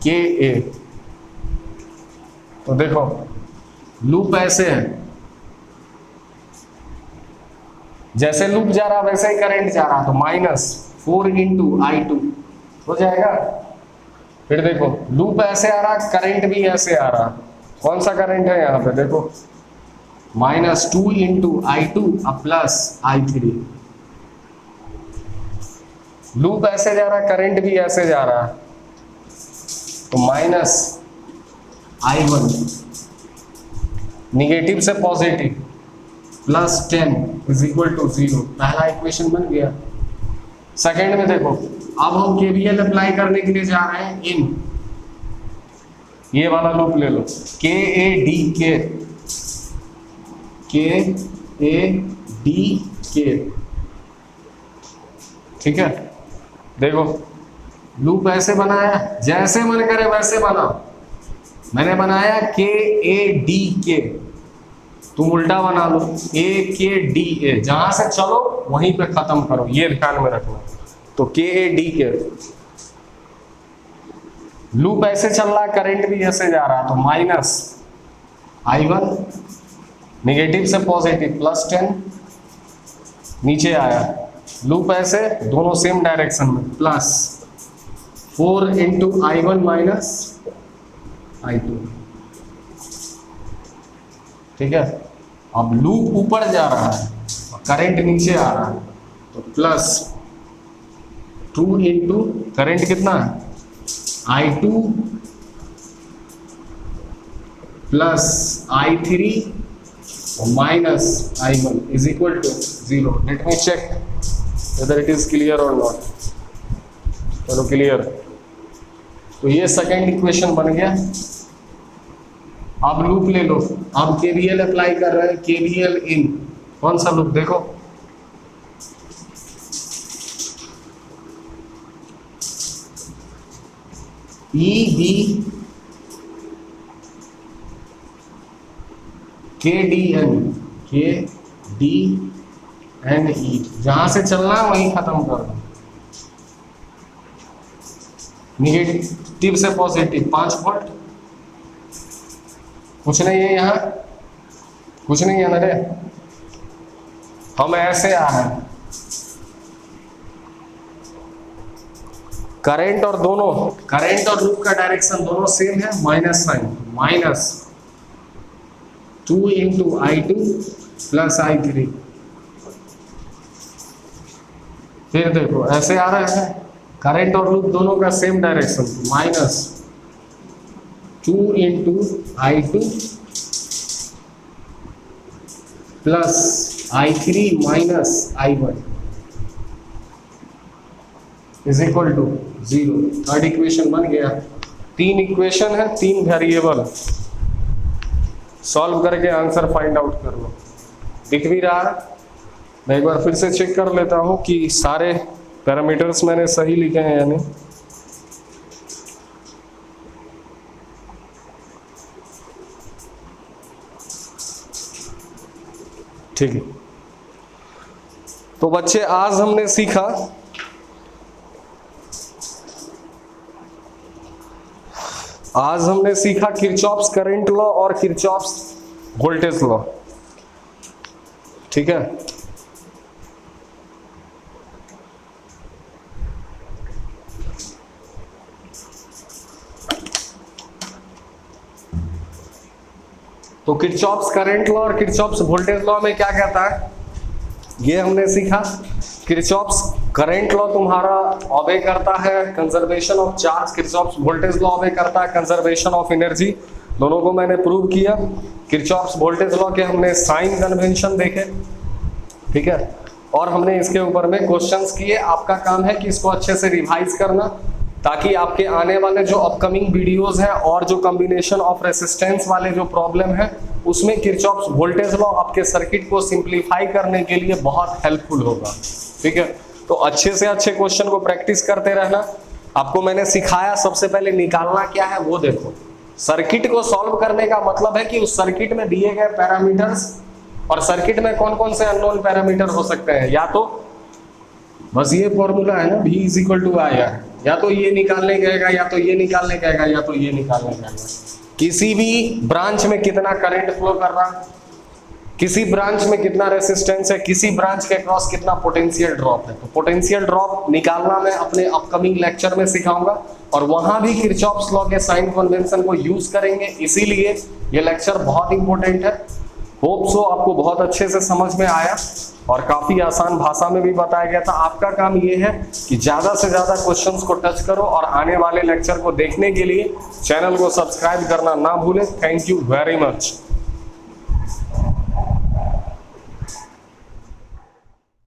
K A। तो देखो लूप ऐसे है, जैसे लूप जा रहा वैसे ही करंट जा रहा, तो -4 इंटू I2 हो जाएगा। फिर देखो लूप ऐसे आ रहा, करंट भी ऐसे आ रहा। कौन सा करंट है यहाँ पे? देखो -2 into I2 plus I3। Loop ऐसे जा रहा, करंट भी ऐसे जा रहा, तो -I1 निगेटिव से positive plus 10 is equal to 0। पहला इक्वेशन बन गया। सेकेंड में देखो, अब हम KVL अप्लाई करने के लिए जा रहे हैं इन, ये वाला लूप ले लो, KADK ठीक है। देखो लूप ऐसे बनाया, जैसे मन करे वैसे बनाओ। मैंने बनाया KADK, तुम उल्टा बना लो, ए के डी ए, जहां से चलो वहीं पे खत्म करो, ये ध्यान में रखना। तो के ए डी के, लूप ऐसे चल रहा है, करंट भी ऐसे जा रहा है, तो माइनस I1, नेगेटिव से पॉजिटिव +10, नीचे आया, लूप ऐसे दोनों सेम डायरेक्शन में, +4 इंटू I1 माइनस I2। ठीक है, अब लूप ऊपर जा रहा है और करंट नीचे आ रहा है, तो +2 इंटू करंट कितना है I2 plus I3 minus I1 is equal to 0। Let me check whether it is clear or not. चलो क्लियर, तो ये सेकेंड इक्वेशन बन गया। अब लूप ले लो, अब KVL अप्लाई कर रहे हैं, KVL इन कौन सा लूप देखो, EB KDN E, जहां से चलना है वहीं खत्म कर दो, निगेटिव से पॉजिटिव 5 वोल्ट, कुछ नहीं है यहाँ, कुछ नहीं है ना रे, हम ऐसे आ रहे हैं, करंट और दोनों, करंट और लूप का डायरेक्शन दोनों सेम है, minus sign, -2 into I2 plus I3। फिर देखो ऐसे आ रहा है, करंट और लूप दोनों का same direction, -2 into I2 plus I3 minus I1 is equal to 0। Third equation बन गया। 3 इक्वेशन है, 3 वेरिएबल, सॉल्व करके आंसर फाइंड आउट कर लो। दिख भी रहा है, मैं एक बार फिर से चेक कर लेता हूं कि सारे पैरामीटर्स मैंने सही लिखे हैं या नहीं। ठीक है, तो बच्चे आज हमने सीखा किरचॉफ्स करंट लॉ और किरचॉफ्स वोल्टेज लॉ। ठीक है, तो किरचॉफ्स करंट लॉ और किरचॉफ्स वोल्टेज लॉ में क्या कहता है, ये हमने सीखा। किरचॉफ्स करंट लॉ तुम्हारा ऑबे करता है conservation of charge, Kirchhoff's voltage law obey करता है कंजर्वेशन ऑफ एनर्जी। दोनों को मैंने प्रूव किया। किरचॉफ्स वोल्टेज लॉ के हमने साइन कन्वेंशन देखे, ठीक है, और हमने इसके ऊपर में क्वेश्चंस किए। आपका काम है कि इसको अच्छे से रिवाइज करना, ताकि आपके आने वाले जो अपकमिंग वीडियोस हैं और जो कॉम्बिनेशन ऑफ रेसिस्टेंस वाले जो प्रॉब्लम है उसमें किरचॉफ्स वोल्टेज लॉ आपके सर्किट को सिंप्लीफाई करने के लिए बहुत हेल्पफुल होगा। ठीक है, तो अच्छे से अच्छे क्वेश्चन को प्रैक्टिस करते रहना। आपको मैंने सिखाया, सबसे पहले निकालना क्या है वो देखो। सर्किट को सॉल्व करने का मतलब है कि उस सर्किट में दिए गए पैरामीटर्स, और सर्किट में कौन कौन से अननोन पैरामीटर हो सकते हैं, या तो बस ये फॉर्मूला है ना, V is equal to I R, या तो ये निकालने कहेगा, या तो ये निकालने कहेगा, या तो ये निकालने कहेगा। किसी भी ब्रांच में कितना करंट फ्लो कर रहा, किसी ब्रांच में कितना रेसिस्टेंस है, किसी ब्रांच के क्रॉस कितना पोटेंशियल ड्रॉप है। तो पोटेंशियल ड्रॉप निकालना मैं अपने अपकमिंग लेक्चर में सिखाऊंगा, और वहां भी किरचॉफ्स लॉ के साइन कन्वेंशन को यूज करेंगे। इसीलिए ये लेक्चर बहुत इंपॉर्टेंट है। होप सो आपको बहुत अच्छे से समझ में आया और काफी आसान भाषा में भी बताया गया था। आपका काम ये है कि ज्यादा से ज्यादा क्वेश्चंस को टच करो, और आने वाले लेक्चर को देखने के लिए चैनल को सब्सक्राइब करना ना भूलें। Thank you very much.